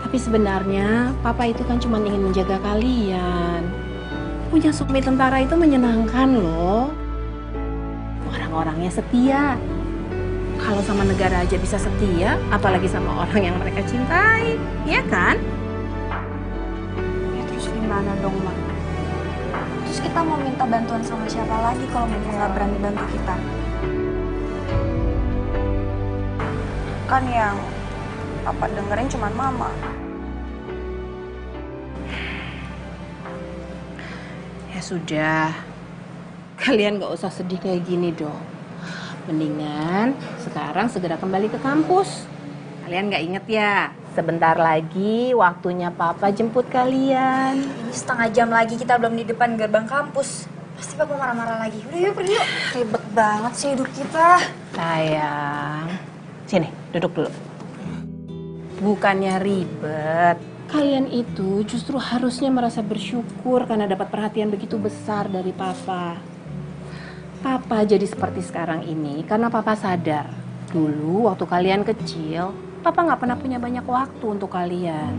tapi sebenarnya Papa itu kan cuma ingin menjaga kalian. Punya suami tentara itu menyenangkan loh. Orang-orangnya setia. Kalau sama negara aja bisa setia, apalagi sama orang yang mereka cintai, iya kan? Ya terus gimana dong, Ma? Terus kita mau minta bantuan sama siapa lagi kalau mereka nggak berani bantu kita? Kan yang Papa dengerin cuma Mama. Ya sudah, kalian gak usah sedih kayak gini dong. Mendingan sekarang segera kembali ke kampus. Kalian gak inget ya? Sebentar lagi waktunya Papa jemput kalian. Ini setengah jam lagi kita belum di depan gerbang kampus. Pasti Papa marah-marah lagi. Udah yuk, pergi yuk. Ribet banget sih hidup kita. Sayang, sini duduk dulu. Bukannya ribet. Kalian itu justru harusnya merasa bersyukur karena dapat perhatian begitu besar dari Papa. Papa jadi seperti sekarang ini karena Papa sadar. Dulu waktu kalian kecil, Papa nggak pernah punya banyak waktu untuk kalian.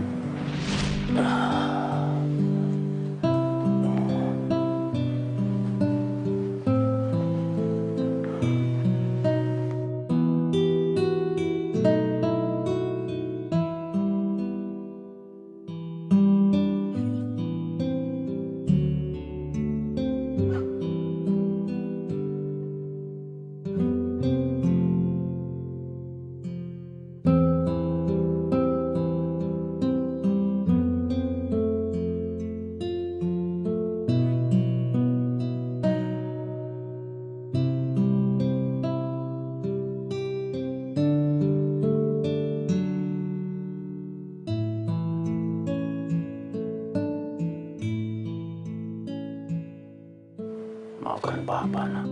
Maafkan Papa, nak.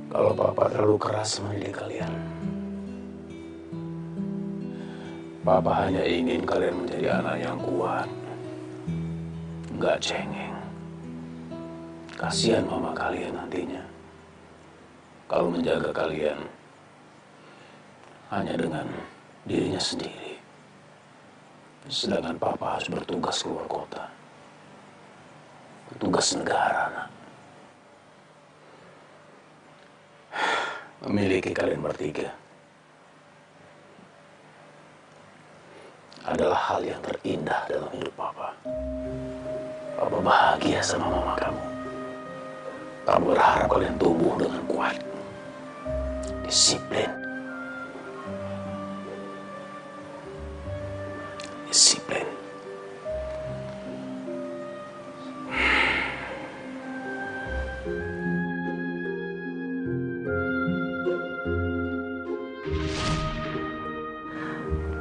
Kalau Papa terlalu keras mendidik kalian. Papa hanya ingin kalian menjadi anak yang kuat. Nggak cengeng. Kasihan mama kalian nantinya. Kalau menjaga kalian hanya dengan dirinya sendiri. Sedangkan Papa harus bertugas keluar kota. Tugas negara, nak. Memiliki kalian bertiga adalah hal yang terindah dalam hidup Papa. Papa bahagia sama mama kamu. Papa berharap kalian tumbuh dengan kuat, disiplin.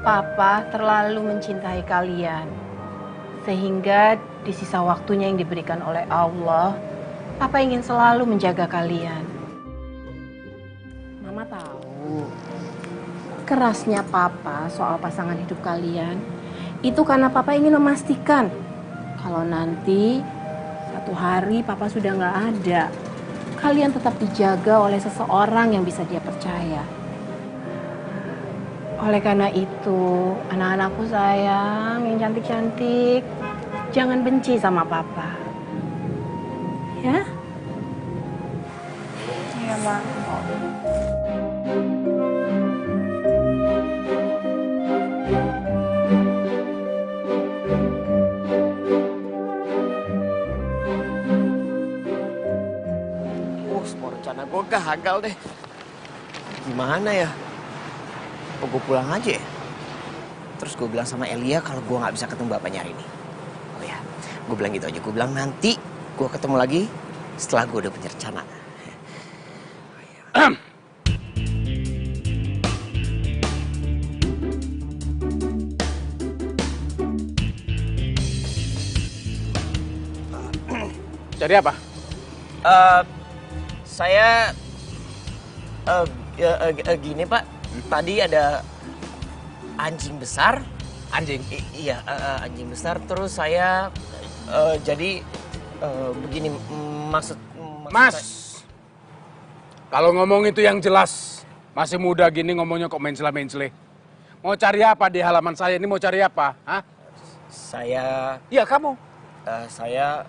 Papa terlalu mencintai kalian. Sehingga di sisa waktunya yang diberikan oleh Allah, Papa ingin selalu menjaga kalian. Mama tahu, kerasnya Papa soal pasangan hidup kalian, itu karena Papa ingin memastikan kalau nanti satu hari Papa sudah nggak ada, kalian tetap dijaga oleh seseorang yang bisa dia percaya. Oleh karena itu, anak-anakku sayang, yang cantik-cantik, jangan benci sama Papa. Ya? Iya, Ma. Semua rencana gue gagal deh. Gimana ya? Apa gue pulang aja ya? Terus gue bilang sama Elia kalau gue nggak bisa ketemu bapaknya hari ini. Oh ya, gue bilang gitu aja. Gue bilang nanti gue ketemu lagi setelah gue udah punya rencana. Jadi apa? Saya gini Pak, tadi ada anjing besar. Anjing? Iya, anjing besar. Terus saya jadi begini maksud. Mas, kalau ngomong itu yang jelas. Masih muda gini ngomongnya kok mencela-mencele. Mau cari apa di halaman saya ini? Mau cari apa? Hah? Saya. Iya kamu. Saya.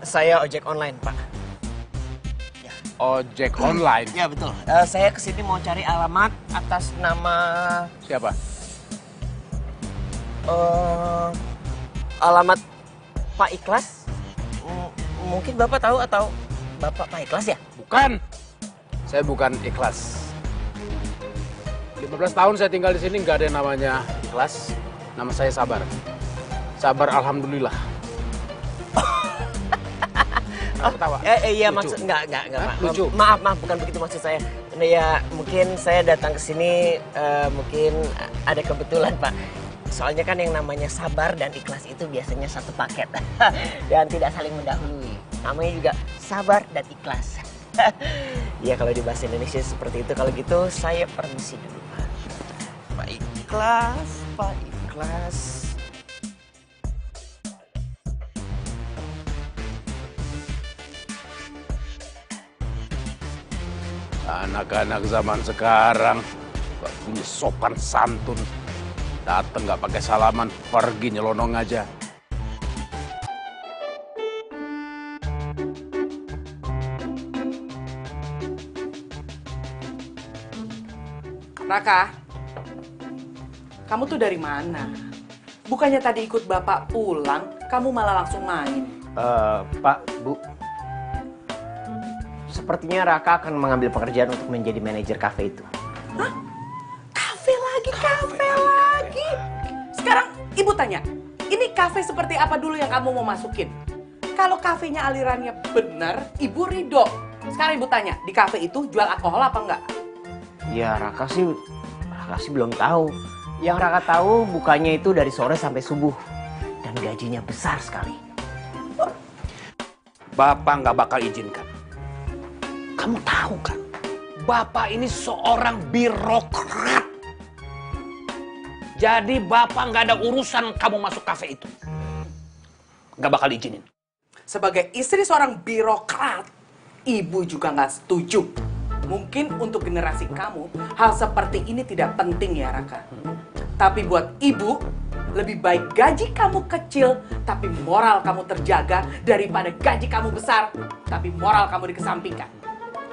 Saya ojek online, Pak. Ya. Ojek online? Ya, betul. Saya kesini mau cari alamat atas nama... Siapa? Alamat Pak Ikhlas. Mungkin Bapak tahu atau Bapak Pak Ikhlas ya? Bukan. Saya bukan Ikhlas. 15 tahun saya tinggal di sini nggak ada yang namanya Ikhlas. Nama saya Sabar. Sabar alhamdulillah. Ketawa. Iya, lucu. maksud enggak. Lucu. Maaf, bukan begitu maksud saya. Ya, mungkin saya datang ke sini mungkin ada kebetulan, Pak. Soalnya kan yang namanya Sabar dan Ikhlas itu biasanya satu paket dan tidak saling mendahului. Namanya juga Sabar dan Ikhlas. Ya, kalau di bahasa Indonesia seperti itu. Kalau gitu saya permisi dulu, Pak. Pak Ikhlas, Pak Ikhlas. Anak-anak zaman sekarang gak punya sopan santun. Dateng gak pakai salaman, pergi nyelonong aja. Raka, kamu tuh dari mana? Bukannya tadi ikut bapak pulang, kamu malah langsung main. Pak, Bu. Sepertinya Raka akan mengambil pekerjaan untuk menjadi manajer kafe itu. Hah? Kafe lagi. Sekarang ibu tanya, ini kafe seperti apa dulu yang kamu mau masukin? Kalau kafenya alirannya benar, ibu ridho. Sekarang ibu tanya, di kafe itu jual alkohol apa enggak? Ya Raka sih belum tahu. Yang Raka tahu bukanya itu dari sore sampai subuh. Dan gajinya besar sekali. Bapak nggak bakal izinkan. Kamu tahu kan, Bapak ini seorang birokrat. Jadi Bapak nggak ada urusan kamu masuk kafe itu. Nggak bakal izinin. Sebagai istri seorang birokrat, ibu juga nggak setuju. Mungkin untuk generasi kamu, hal seperti ini tidak penting ya Raka. Tapi buat ibu, lebih baik gaji kamu kecil, tapi moral kamu terjaga, daripada gaji kamu besar, tapi moral kamu dikesampingkan.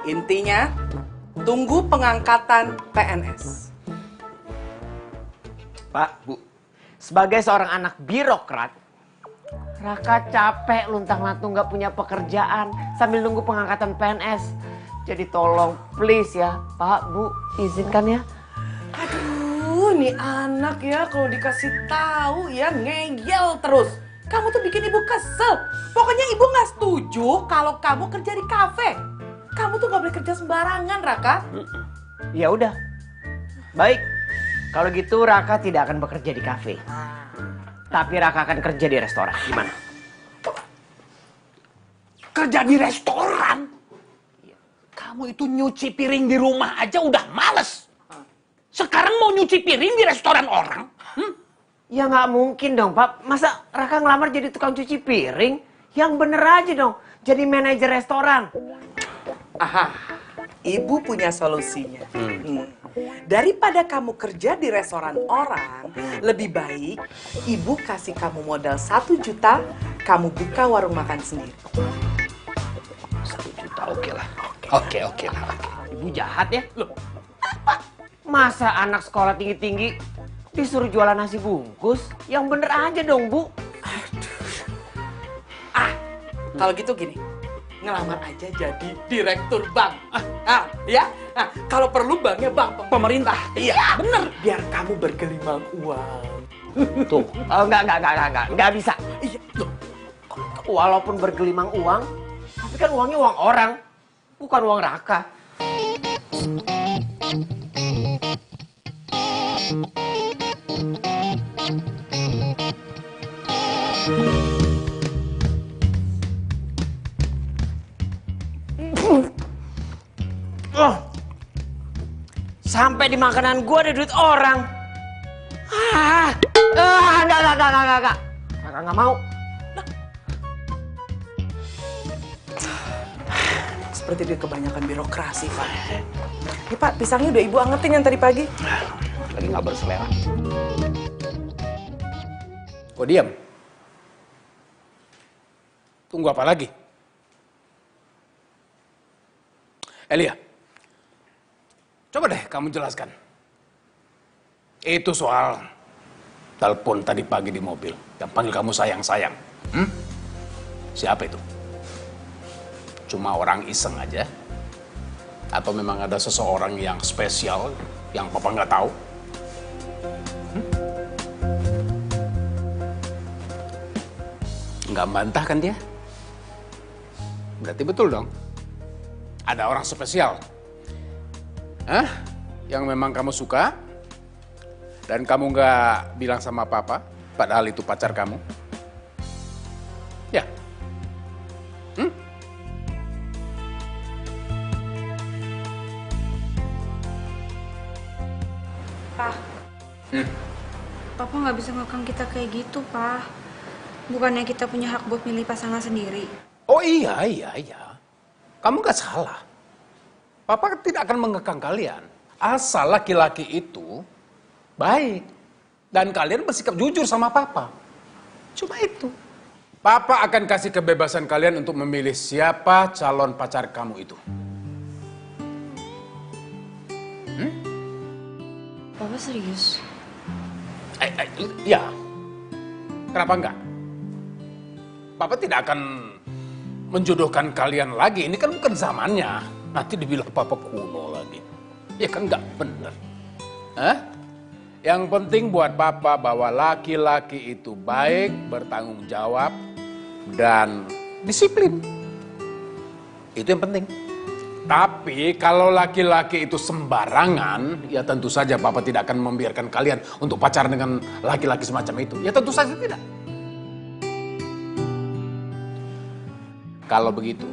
Intinya, tunggu pengangkatan PNS. Pak, Bu, sebagai seorang anak birokrat, Raka capek luntang-lantung nggak punya pekerjaan sambil nunggu pengangkatan PNS. Jadi tolong, please ya, Pak, Bu, izinkan ya. Aduh, nih anak ya kalau dikasih tahu ya ngeyel terus. Kamu tuh bikin ibu kesel. Pokoknya ibu nggak setuju kalau kamu kerja di kafe. Kamu tuh nggak boleh kerja sembarangan, Raka. Ya udah, Baik, kalau gitu Raka tidak akan bekerja di kafe. Tapi Raka akan kerja di restoran. Gimana? Kerja di restoran? Kamu itu nyuci piring di rumah aja udah males. Sekarang mau nyuci piring di restoran orang? Ya nggak mungkin dong, Pak. Masa Raka ngelamar jadi tukang cuci piring? Yang bener aja dong, jadi manajer restoran. Aha, Ibu punya solusinya. Daripada kamu kerja di restoran orang, lebih baik Ibu kasih kamu modal 1 juta, kamu buka warung makan sendiri. 1 juta, oke lah. Oke lah. Ibu jahat ya? Loh, apa? Masa anak sekolah tinggi-tinggi disuruh jualan nasi bungkus? Yang bener aja dong, Bu. Kalau gitu gini, ngelamar aja jadi direktur bank. Ya. Nah, kalau perlu banknya bank pemerintah. Iya, bener. Biar kamu bergelimang uang. Tuh, nggak bisa. Iya, tuh. Walaupun bergelimang uang, tapi kan uangnya uang orang, bukan uang Raka. Sampai di makanan gue ada duit orang. Enggak. Raka nggak mau. Seperti dia kebanyakan birokrasi, Pak. Ini Pak, pisangnya udah Ibu angetin yang tadi pagi. Lagi nggak berselera. Kok diam? Tunggu apa lagi? Elia, coba deh kamu jelaskan. Itu soal telepon tadi pagi di mobil yang panggil kamu sayang-sayang. Siapa itu? Cuma orang iseng aja? Atau memang ada seseorang yang spesial yang papa nggak tahu? Nggak bantah kan dia? Berarti betul dong. Ada orang spesial. Yang memang kamu suka dan kamu nggak bilang sama papa, padahal itu pacar kamu. Ya. Pak, Papa nggak bisa ngekang kita kayak gitu, Pak. Bukannya kita punya hak buat milih pasangan sendiri. Oh iya. Kamu nggak salah. Papa tidak akan mengekang kalian. Asal laki-laki itu baik. Dan kalian bersikap jujur sama papa. Cuma itu. Papa akan kasih kebebasan kalian untuk memilih siapa calon pacar kamu itu. Papa serius? Ya. Kenapa enggak? Papa tidak akan menjodohkan kalian lagi. Ini kan bukan zamannya. Nanti dibilang papa kuno lagi. Ya kan enggak bener. Yang penting buat papa bahwa laki-laki itu baik, bertanggung jawab, dan disiplin. Itu yang penting. Tapi kalau laki-laki itu sembarangan, ya tentu saja papa tidak akan membiarkan kalian untuk pacaran dengan laki-laki semacam itu. Ya tentu saja tidak. Kalau begitu,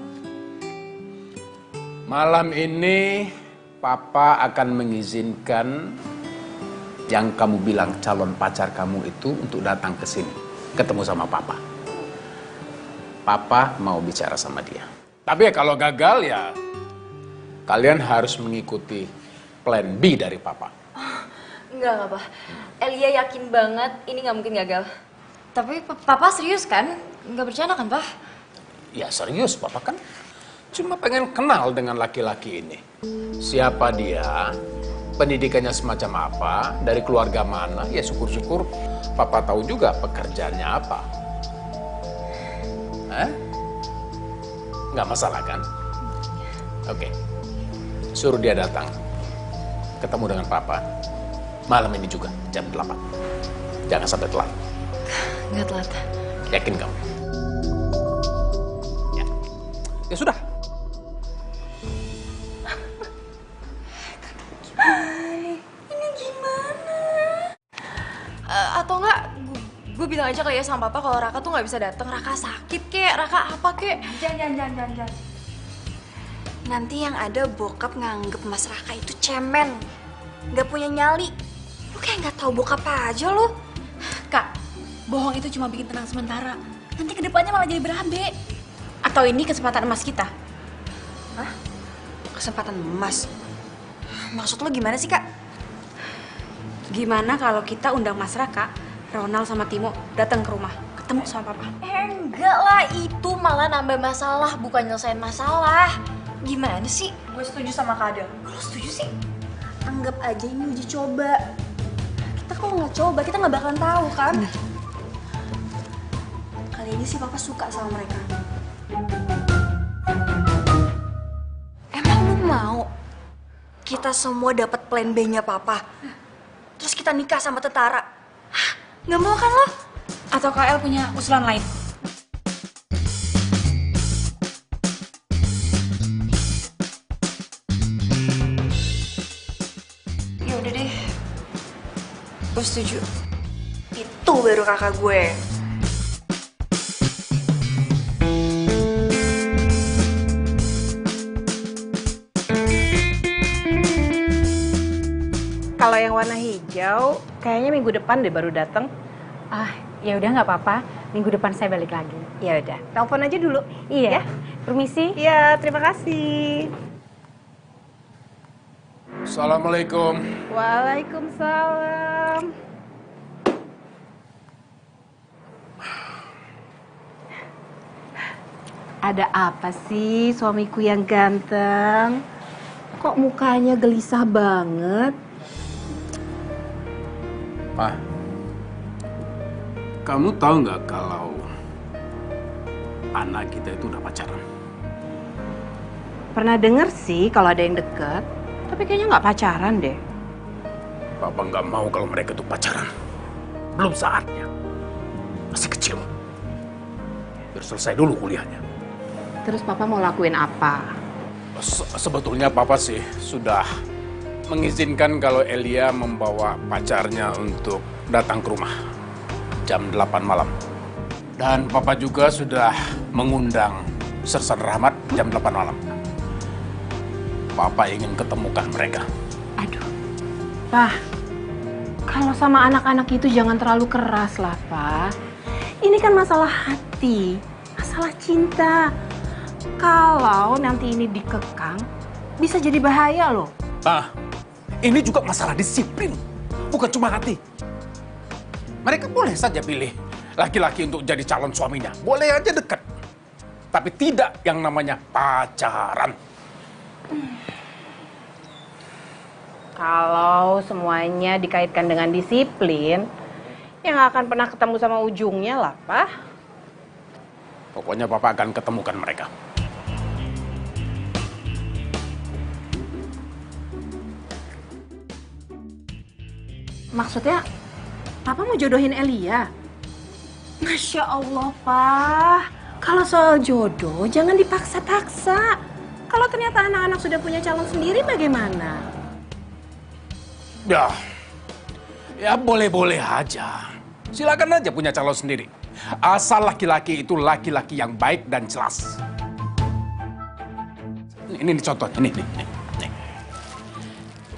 malam ini papa akan mengizinkan yang kamu bilang calon pacar kamu itu untuk datang ke sini, ketemu sama papa. Papa mau bicara sama dia. Tapi ya kalau gagal ya kalian harus mengikuti plan B dari papa. Enggak, Pak. Elia yakin banget ini nggak mungkin gagal. Tapi Papa serius kan? Nggak bercanda kan, Pak? Ya serius, papa kan cuma pengen kenal dengan laki-laki ini. Siapa dia, pendidikannya semacam apa, dari keluarga mana, ya syukur-syukur papa tahu juga pekerjaannya apa. Nggak masalah kan? Oke. Suruh dia datang, ketemu dengan papa, malam ini juga, jam 8. Jangan sampai telat. Nggak telat. Yakin kamu? Ya sudah. Ini Atau enggak gue bilang aja kali ya sama papa kalau Raka tuh nggak bisa datang. Raka sakit kek, Raka apa kek. Jangan. Nanti yang ada bokap nganggep Mas Raka itu cemen, nggak punya nyali. Lu kayak nggak tahu bokap aja lo. Kak, bohong itu cuma bikin tenang sementara. Nanti kedepannya malah jadi berabe. Atau ini kesempatan emas kita? Hah? Kesempatan emas? Maksud lo gimana sih, Kak? Gimana kalau kita undang Mas Raka, Ronald sama Timo datang ke rumah, ketemu sama papa? Enggak lah, itu malah nambah masalah, bukan nyelesain masalah. Gimana sih? Gue setuju sama Kak Adel. Kalau setuju sih? Anggap aja ini uji coba. Kita kalau nggak coba, kita nggak bakalan tahu kan? Kali ini sih papa suka sama mereka. Emang lu mau kita semua dapat plan B-nya papa? Terus kita nikah sama tentara? Hah? Nggak mau kan lo? Atau KL punya usulan lain? Ya udah deh, gue setuju. Itu baru kakak gue. Kalau yang warna hijau, kayaknya minggu depan deh baru datang. Ah, ya udah nggak apa-apa. Minggu depan saya balik lagi. Ya udah, telepon aja dulu. Iya. Ya? Permisi. Iya, terima kasih. Assalamualaikum. Waalaikumsalam. Ada apa sih suamiku yang ganteng? Kok mukanya gelisah banget? Ma, kamu tahu nggak kalau anak kita itu udah pacaran? Pernah denger sih kalau ada yang deket, tapi kayaknya nggak pacaran deh. Papa nggak mau kalau mereka itu pacaran. Belum saatnya. Masih kecil. Biar selesai dulu kuliahnya. Terus papa mau lakuin apa? Sebetulnya papa sih sudah mengizinkan kalau Elia membawa pacarnya untuk datang ke rumah jam 8 malam. Dan papa juga sudah mengundang Sersan Rahmat jam 8 malam. Papa ingin ketemukan mereka. Aduh, Pak, kalau sama anak-anak itu jangan terlalu keras lah, Pak. Ini kan masalah hati, masalah cinta. Kalau nanti ini dikekang, bisa jadi bahaya loh. Pak, ini juga masalah disiplin, bukan cuma hati. Mereka boleh saja pilih laki-laki untuk jadi calon suaminya. Boleh aja dekat. Tapi tidak yang namanya pacaran. Kalau semuanya dikaitkan dengan disiplin, ya nggak akan pernah ketemu sama ujungnya lah, Pak. Pokoknya Papa akan ketemukan mereka. Maksudnya, Papa mau jodohin Elia? Masya Allah, Pak. Kalau soal jodoh, jangan dipaksa-paksa. Kalau ternyata anak-anak sudah punya calon sendiri, bagaimana? Ya boleh-boleh aja. Silakan aja punya calon sendiri. Asal laki-laki itu laki-laki yang baik dan jelas. Ini contohnya, nih.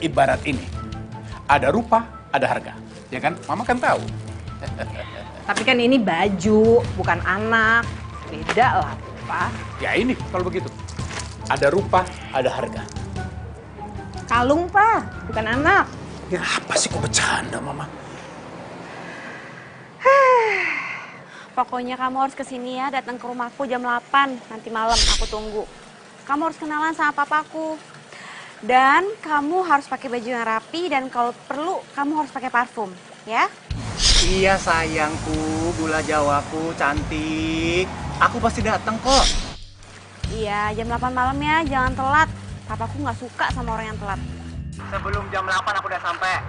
Ibarat ini, ada rupa, ada harga. Ya kan? Mama kan tahu. Tapi kan ini baju, bukan anak. Beda lah, Pak. Ya ini, kalau begitu. Ada rupa, ada harga. Kalung, Pak. Bukan anak. Ya apa sih kok bercanda, Mama? Pokoknya kamu harus kesini ya, datang ke rumahku jam 8 nanti malam, aku tunggu. Kamu harus kenalan sama papaku. Dan kamu harus pakai baju yang rapi dan kalau perlu kamu harus pakai parfum, ya? Iya sayangku, gula jawaku, cantik. Aku pasti datang kok. Iya, jam 8 malam ya, jangan telat. Papaku nggak suka sama orang yang telat. Sebelum jam 8 aku udah sampai.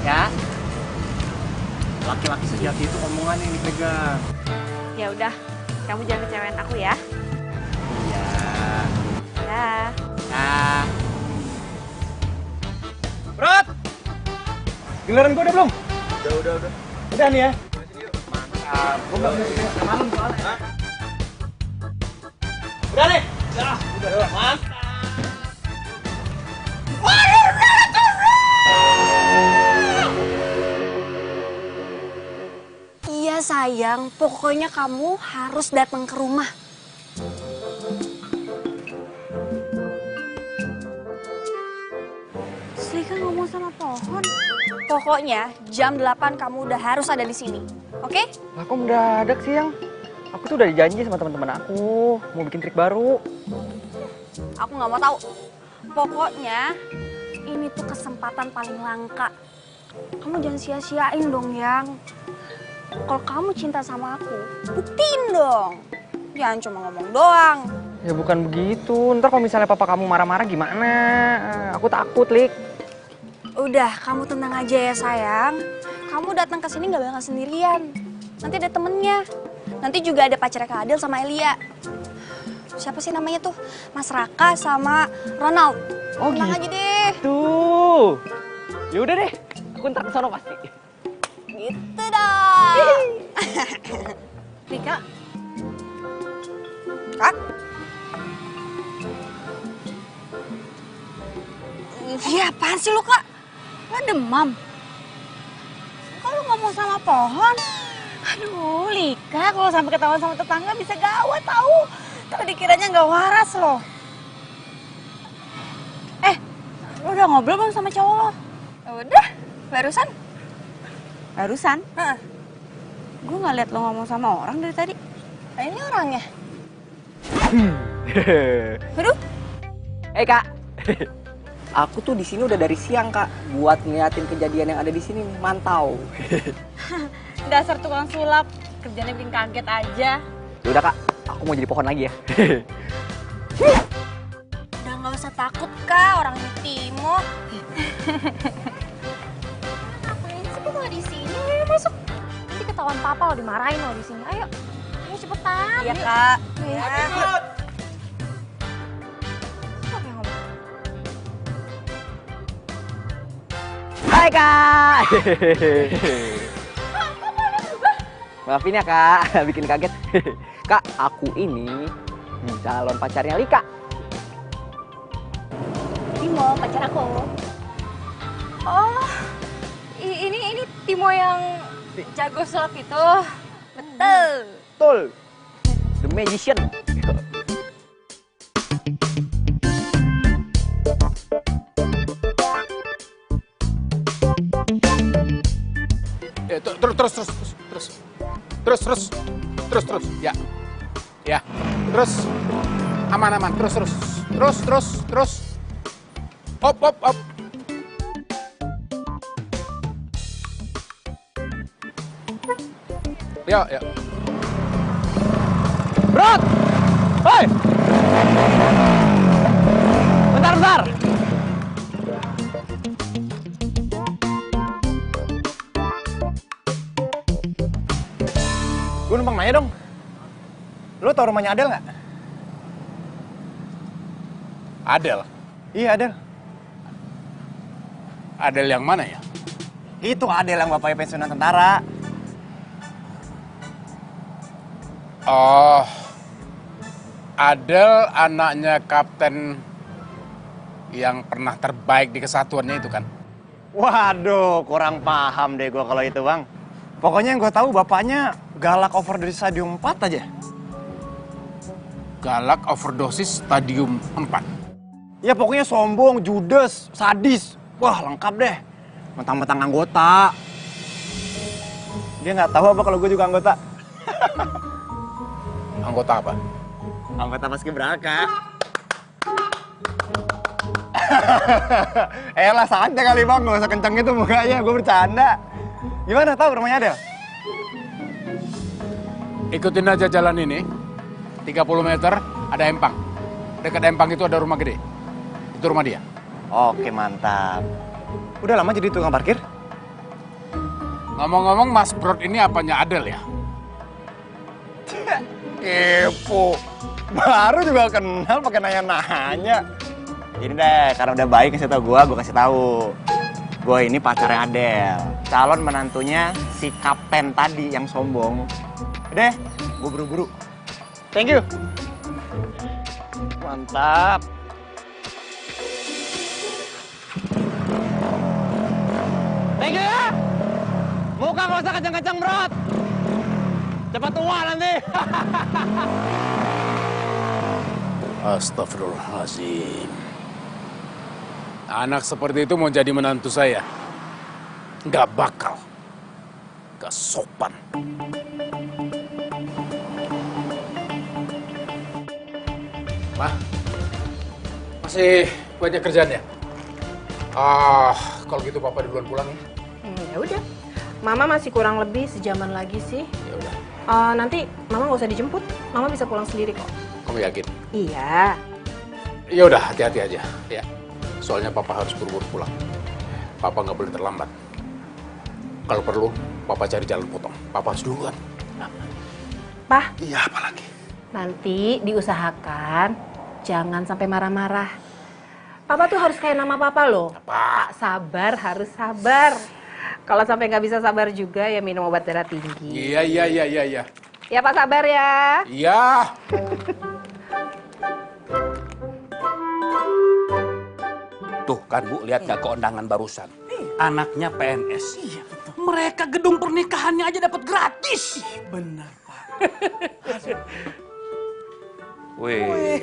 Ya. Laki-laki sejati itu omongannya yang dipegang. Ya udah, kamu jangan kecewain aku ya. Iya. Dah. Nah. Brat! Giliran gue udah belum? Udah. Udah nih ya. Mantap. Gue nggak bisa kita malam soalnya. Udah nih. Udah, mantap. Iya sayang, pokoknya kamu harus datang ke rumah. Selika ngomong sama pohon. Pokoknya jam 8 kamu udah harus ada di sini, oke? Lah kok mendadak sih yang? Aku tuh udah dijanji sama teman-teman aku mau bikin trik baru. Aku nggak mau tahu. Pokoknya ini tuh kesempatan paling langka. Kamu jangan sia-siain dong, Yang. Kalau kamu cinta sama aku, buktiin dong. Jangan cuma ngomong doang. Ya bukan begitu. Ntar kalau misalnya papa kamu marah-marah gimana? Aku takut, Lik. Udah, kamu tenang aja ya sayang. Kamu datang ke sini nggak bakal sendirian. Nanti ada temennya. Nanti juga ada pacarnya Kak Adel sama Elia. Siapa sih namanya tuh? Mas Raka sama Ronald. Oh, tenang aja deh. Tuh. Ya udah deh. Aku ntar kesana pasti. Gitu dong. Rika. Kak? Iya, apaan sih lu, Kak? Lo demam? Kok lu ngomong sama pohon? Aduh, Lika, kalau sampai ketahuan sama tetangga bisa gawat tahu. Tapi dikiranya nggak waras loh. Lu udah ngobrol belum sama cowok lo? Udah, barusan. Barusan? Gue nggak lihat lo ngomong sama orang dari tadi. Nah, ini orangnya. Aduh. Kak. Aku tuh di sini udah dari siang, Kak, buat ngeliatin kejadian yang ada di sini nih, mantau. Dasar tukang sulap, kerjanya bikin kaget aja. Udah, Kak, aku mau jadi pohon lagi ya. Udah nggak usah takut, Kak, orangnya Timo. Ngapain sih kok di sini? Ayo masuk. Nanti ketahuan papa lo dimarahin lo di sini. Ayo. Ayo cepetan. Iya, Kak. Iya. Hai, Kak. Maafin ya, Kak, bikin kaget. Kak, aku ini calon pacarnya Lika. Timo, pacar aku. Oh, ini Timo yang jago sulap itu. Betul. Betul. The Magician. Ya, terus. Ya. Terus. Aman. Terus. Hop. Ya. Bro! Hoi! Bentar. Gue numpang nanya dong. Lo tau rumahnya Adel nggak? Adel. Iya, Adel. Adel yang mana ya? Itu Adel yang bapaknya pensiunan tentara. Oh, Adel anaknya kapten yang pernah terbaik di kesatuannya itu kan? Waduh, kurang paham deh gue kalau itu, Bang. Pokoknya yang gue tahu bapaknya galak overdose stadium 4 aja. Galak overdosis stadium 4? Ya pokoknya sombong, judes, sadis. Wah, lengkap deh. Mentang-mentang anggota. Dia nggak tahu apa kalau gue juga anggota. Anggota apa? Anggota Paskibraka. Elah, santai kali, Bang. Nggak usah kenceng gitu mukanya, gue bercanda. Gimana tahu rumahnya Adel? Ikutin aja jalan ini. 30 meter ada empang. Dekat empang itu ada rumah gede. Itu rumah dia. Oke, mantap. Udah lama jadi tukang parkir? Ngomong-ngomong, Mas Brod ini apanya Adel ya? Kepo. Baru juga kenal pakai nanya-nanya. Jadi deh, karena udah baik kasih tau gue kasih tahu. Gue ini pacarnya Adel, calon menantunya si kapten tadi yang sombong. Udah, gue buru-buru. Thank you. Mantap. Thank you ya. Muka gak usah kencang-kencang, bro. Cepat tua nanti. Astagfirullahaladzim. Anak seperti itu mau jadi menantu saya? Nggak bakal. Nggak sopan. Ma, masih banyak kerjaan ya? Kalau gitu Papa duluan pulang ya? Ya udah. Mama masih kurang lebih sejaman lagi sih. Ya udah. Nanti Mama nggak usah dijemput. Mama bisa pulang sendiri kok. Kamu yakin? Iya. Ya udah, hati-hati aja ya. Soalnya Papa harus buru-buru pulang. Papa nggak boleh terlambat. Kalau perlu, Papa cari jalan potong. Papa harus duluan. Pak. Iya, apa lagi? Nanti diusahakan jangan sampai marah-marah. Papa tuh harus kayak nama Papa loh. Pak sabar, harus sabar. Kalau sampai nggak bisa sabar juga ya minum obat darah tinggi. Iya. Ya Pak sabar ya. Iya. Tuh kan Bu, lihat gak keundangan barusan? Anaknya PNS. Iya betul. Mereka gedung pernikahannya aja dapat gratis. Benar Pak. Wih,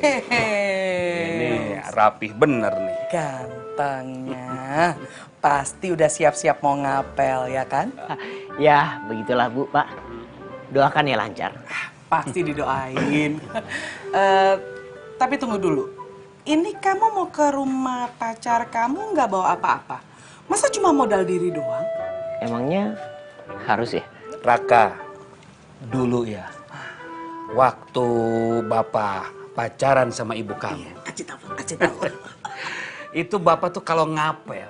ini rapih bener nih. Gantengnya. Pasti udah siap-siap mau ngapel ya kan? Ya, begitulah Bu, Pak. Doakan ya lancar. Pasti didoain. Tapi tunggu dulu. Ini kamu mau ke rumah pacar kamu nggak bawa apa-apa? Masa cuma modal diri doang? Emangnya harus ya? Raka, dulu ya, waktu Bapak pacaran sama ibu kamu. Kasih tahu. Itu Bapak tuh kalau ngapel,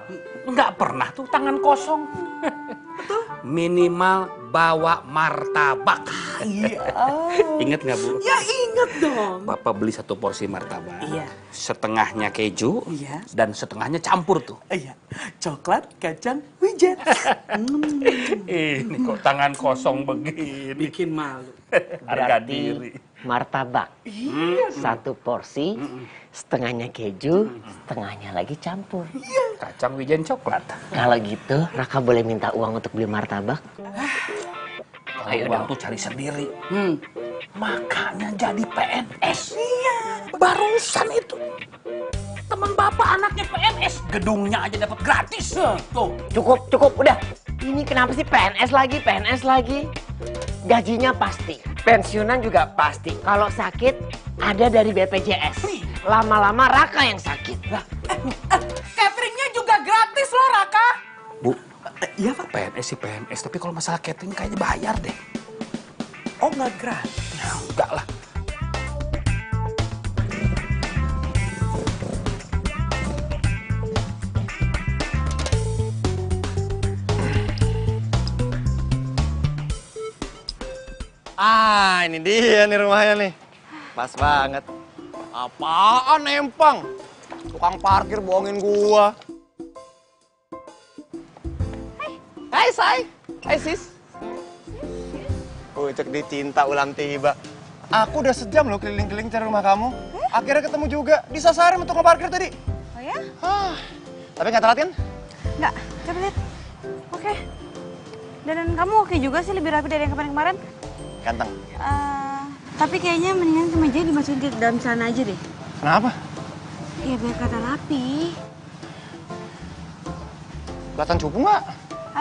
nggak pernah tuh tangan kosong. Minimal bawa martabak. Iya. Ingat nggak Bu? Ya inget dong. Bapak beli 1 porsi martabak. Iya. Setengahnya keju. Iya. Dan setengahnya campur tuh. Iya. Coklat, kacang, wijen. Ini kok tangan kosong begini. Bikin malu. Harga diri. Martabak. Iya. 1 porsi, setengahnya keju, setengahnya lagi campur. Kacang, wijen, coklat. Kalau gitu, Raka boleh minta uang untuk beli martabak? Kalau uang tuh cari sendiri. Makanya jadi PNS. Iya. Barusan itu. Teman Bapak anaknya PNS. Gedungnya aja dapat gratis. Tuh. Cukup, udah. Ini kenapa sih PNS lagi? Gajinya pasti, pensiunan juga pasti. Kalau sakit, ada dari BPJS. Lama-lama Raka yang sakit. Cateringnya juga gratis loh, Raka. Bu, iya Pak. PNS sih PNS, tapi kalau masalah catering kayaknya bayar deh. Oh, nggak gratis? Ya, enggak lah. Ini dia nih rumahnya nih. Pas banget. Apaan Empang? Tukang parkir bohongin gua. Hai Say. Hai Sis. Cek dicinta ulang tiba. Aku udah sejam loh keliling-keliling cari rumah kamu. Akhirnya ketemu juga. Disasarin untuk ngeparkir tadi. Oh ya? Tapi nggak telat kan? Nggak, coba lihat. Oke. Dan kamu oke juga sih, lebih rapi dari yang kemarin-kemarin. Ganteng. Tapi kayaknya mendingan kemejanya dimasukin ke dalam celana aja deh. Kenapa? Ya biar kata rapi. Kelihatan cupu nggak?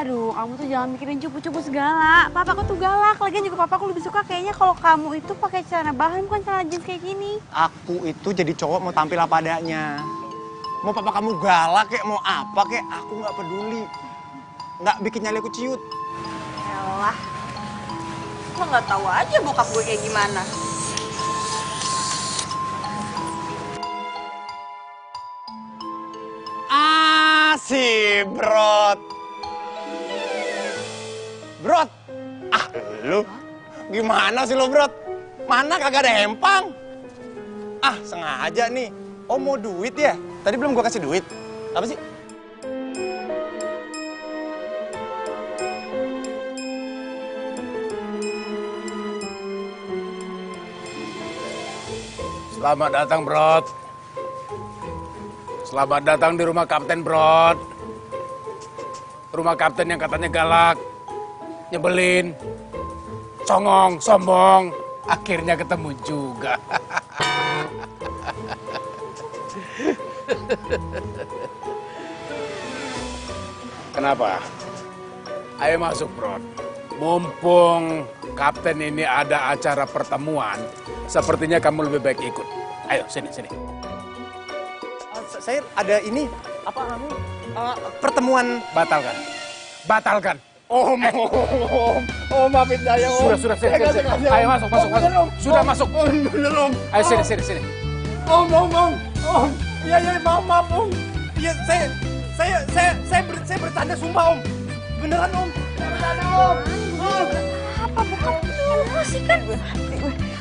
Aduh, kamu tuh jangan mikirin cupu-cupu segala. Papaku tuh galak. Lagian juga papaku lebih suka kayaknya kalau kamu itu pakai celana bahan bukan celana jeans kayak gini. Aku itu jadi cowok mau tampil apa adanya. Mau papa kamu galak kek, mau apa kek, aku nggak peduli. Nggak bikin nyali aku ciut. Yalah. Lo nggak tahu aja bokap gue kayak gimana. Si Brot. Brot. Lu gimana sih lo, Brot? Mana kagak ada Empang? Sengaja nih. Oh, mau duit ya? Tadi belum gua kasih duit. Apa sih? Selamat datang, Brod. Selamat datang di rumah Kapten, Brod. Rumah Kapten yang katanya galak, nyebelin, songong, sombong. Akhirnya ketemu juga. Kenapa? Ayo masuk, Brod. Mumpung Kapten ini ada acara pertemuan, sepertinya kamu lebih baik ikut. Ayo, sini. Saya ada ini, pertemuan. Batalkan. Om, maafin saya, Om. Sudah, sini. Ayo masuk. Sudah masuk. Bener, Om. Ayo sini. Om. Iya, maaf, Om. Iya, saya bercanda, sumpah, Om. Beneran, Om. Bercanda, Om. Apa bukan lu sih kan?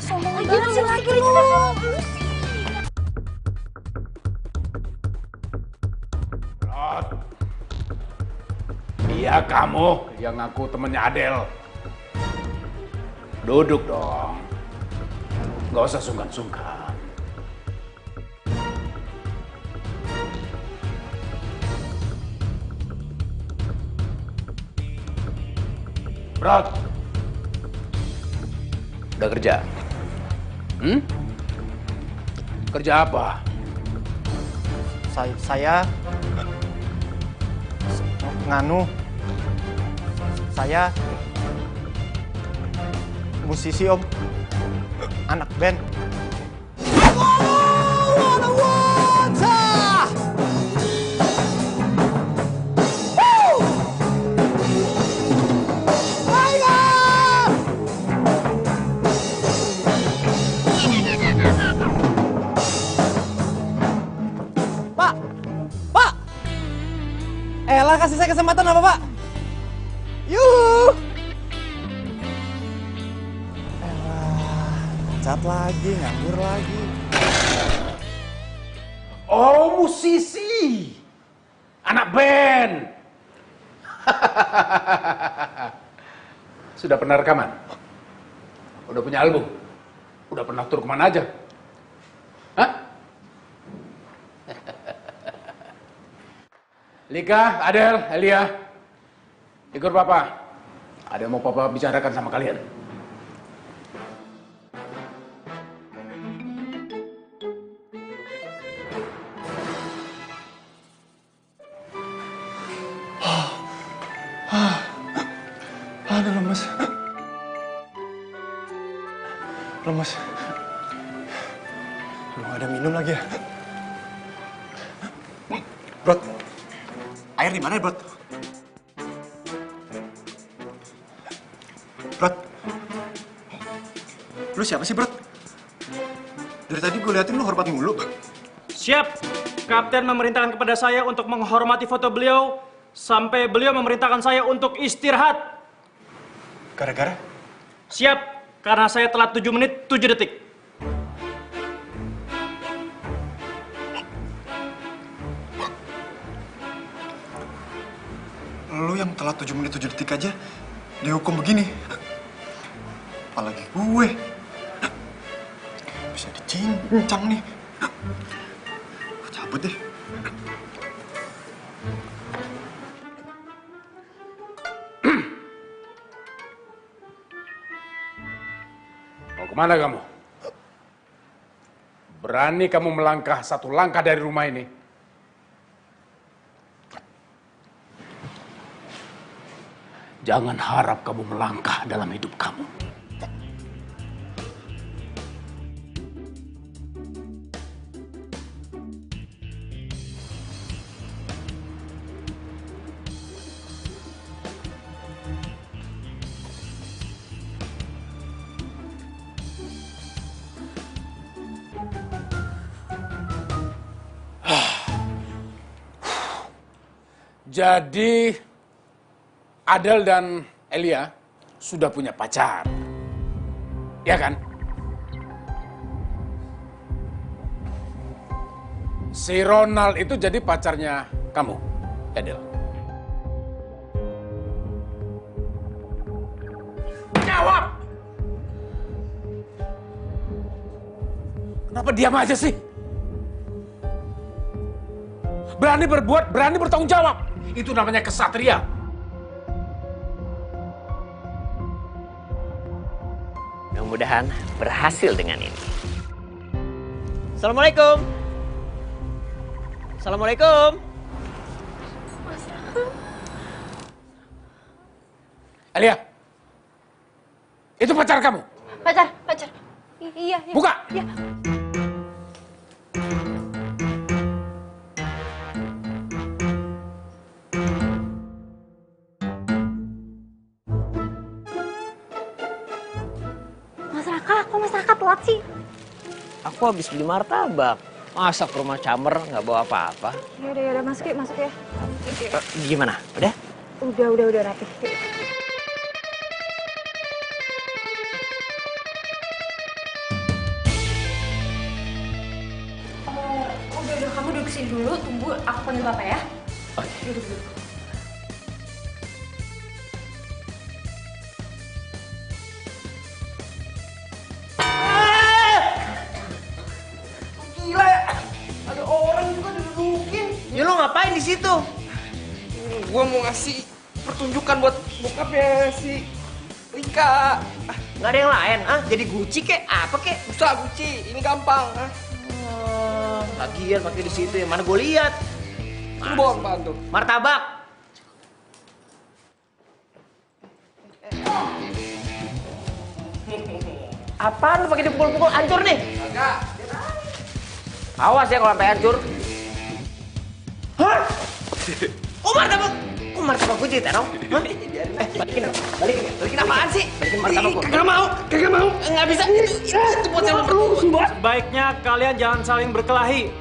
Sombong banget sih lagi Om. Iya, kamu yang ngaku temennya Adel. Duduk dong. Gak usah sungkan-sungkan. Brod, udah kerja? Kerja apa? Saya nganu. Saya musisi, Om. Anak band. Pak! Elah, kasih saya kesempatan apa, Pak? Yuh! Cat lagi, nganggur lagi. Oh, musisi. Anak band. Sudah pernah rekaman? Udah punya album? Udah pernah tur kemana aja? Hah? Lika, Adel, Elia, ikut Papa. Ada yang mau Papa bicarakan sama kalian. Aduh, lemes. Lu gak ada minum lagi ya? Brod, air di mana ya, Brod? Brod, lu siapa sih, Brod? Dari tadi gue liatin lu hormat mulu. Siap. Kapten memerintahkan kepada saya untuk menghormati foto beliau sampai beliau memerintahkan saya untuk istirahat. Gara-gara? Siap, karena saya telat 7 menit 7 detik. Lu yang telat 7 menit 7 detik aja dihukum begini. Apalagi gue. Bisa dicincang nih. Gue cabut deh. Mau kemana kamu? Berani kamu melangkah satu langkah dari rumah ini? Jangan harap kamu melangkah dalam hidup kamu. Jadi Adel dan Elia sudah punya pacar, ya kan? Si Ronald itu jadi pacarnya kamu, Adel. Jawab! Kenapa diam aja sih? Berani berbuat, berani bertanggung jawab. Itu namanya kesatria. Mudah-mudahan berhasil dengan ini. Assalamualaikum. Assalamualaikum. Alia, itu pacar kamu? Pacar. Iya. Buka. Iya. Mas Raka telat sih? Aku habis beli martabak. Masa ke rumah Camer nggak bawa apa-apa? Yaudah, masuk ya. Gimana? Udah? Udah rapi. Udah, kamu duduk sini dulu, tunggu aku panggil Bapak ya. Oke. Duduk. Gila ya, ada orang juga didudukin. Ya lo ngapain di situ? Gua mau ngasih pertunjukan buat bokapnya si Rika. Nggak ada yang lain, ah? Jadi Gucci kek? Apa kek? Bisa Gucci, ini gampang. Lagian pakai di situ yang mana gue lihat. Lu bawa apaan tuh? Martabak. Apaan lu pakai dipukul-pukul? Hancur nih. Agak. Awas ya kalau sampai hancur. Hah? Oh martabak. Kok martabak gue ditaruh? Hah? Balikin apaan sih? Balikin martabak gue. Kagak mau. Nggak bisa. Itu buat yang Sebaiknya kalian jangan saling berkelahi.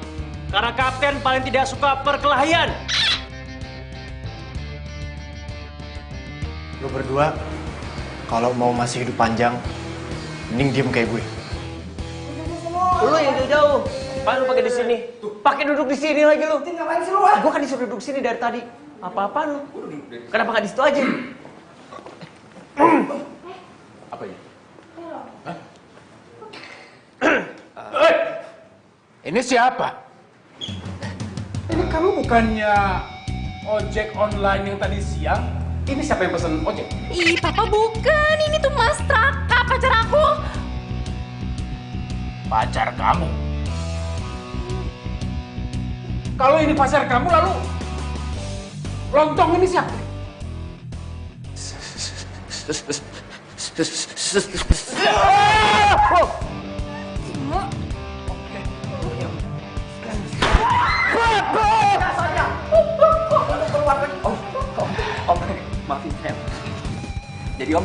Karena kapten paling tidak suka perkelahian. Lo berdua, kalau mau masih hidup panjang, mending diem kayak gue. Lu yang jauh-jauh. Apaan lu pakai di sini? Pakai duduk di sini lagi lu. Ngapain sih lu? Gua kan disuruh duduk sini dari tadi. Apa-apaan lu? Kenapa nggak di situ aja? Apa ini? Ini siapa? Ini kamu bukannya ojek online yang tadi siang? Ini siapa yang pesen ojek? Ih, Papa bukan. Ini tuh Mas Raka, pacar aku. Pacar kamu? Kalau ini pacar kamu, lalu lontong ini siapa? Om, maafin saya. Jadi Om.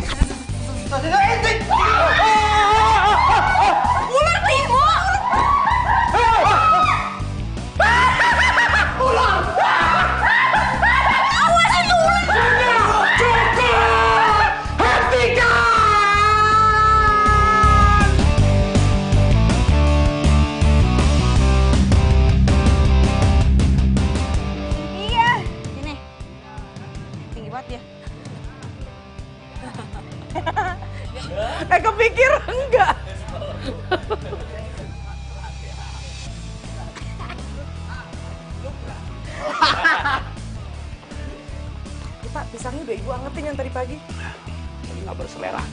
Ular Timo! Ular! Awas itu ular! Cukup! Hentikan! Iya, gini. Tinggi banget ya. Kepikir enggak? Pak, pisangnya udah ibu angetin yang tadi pagi. Nggak berselera.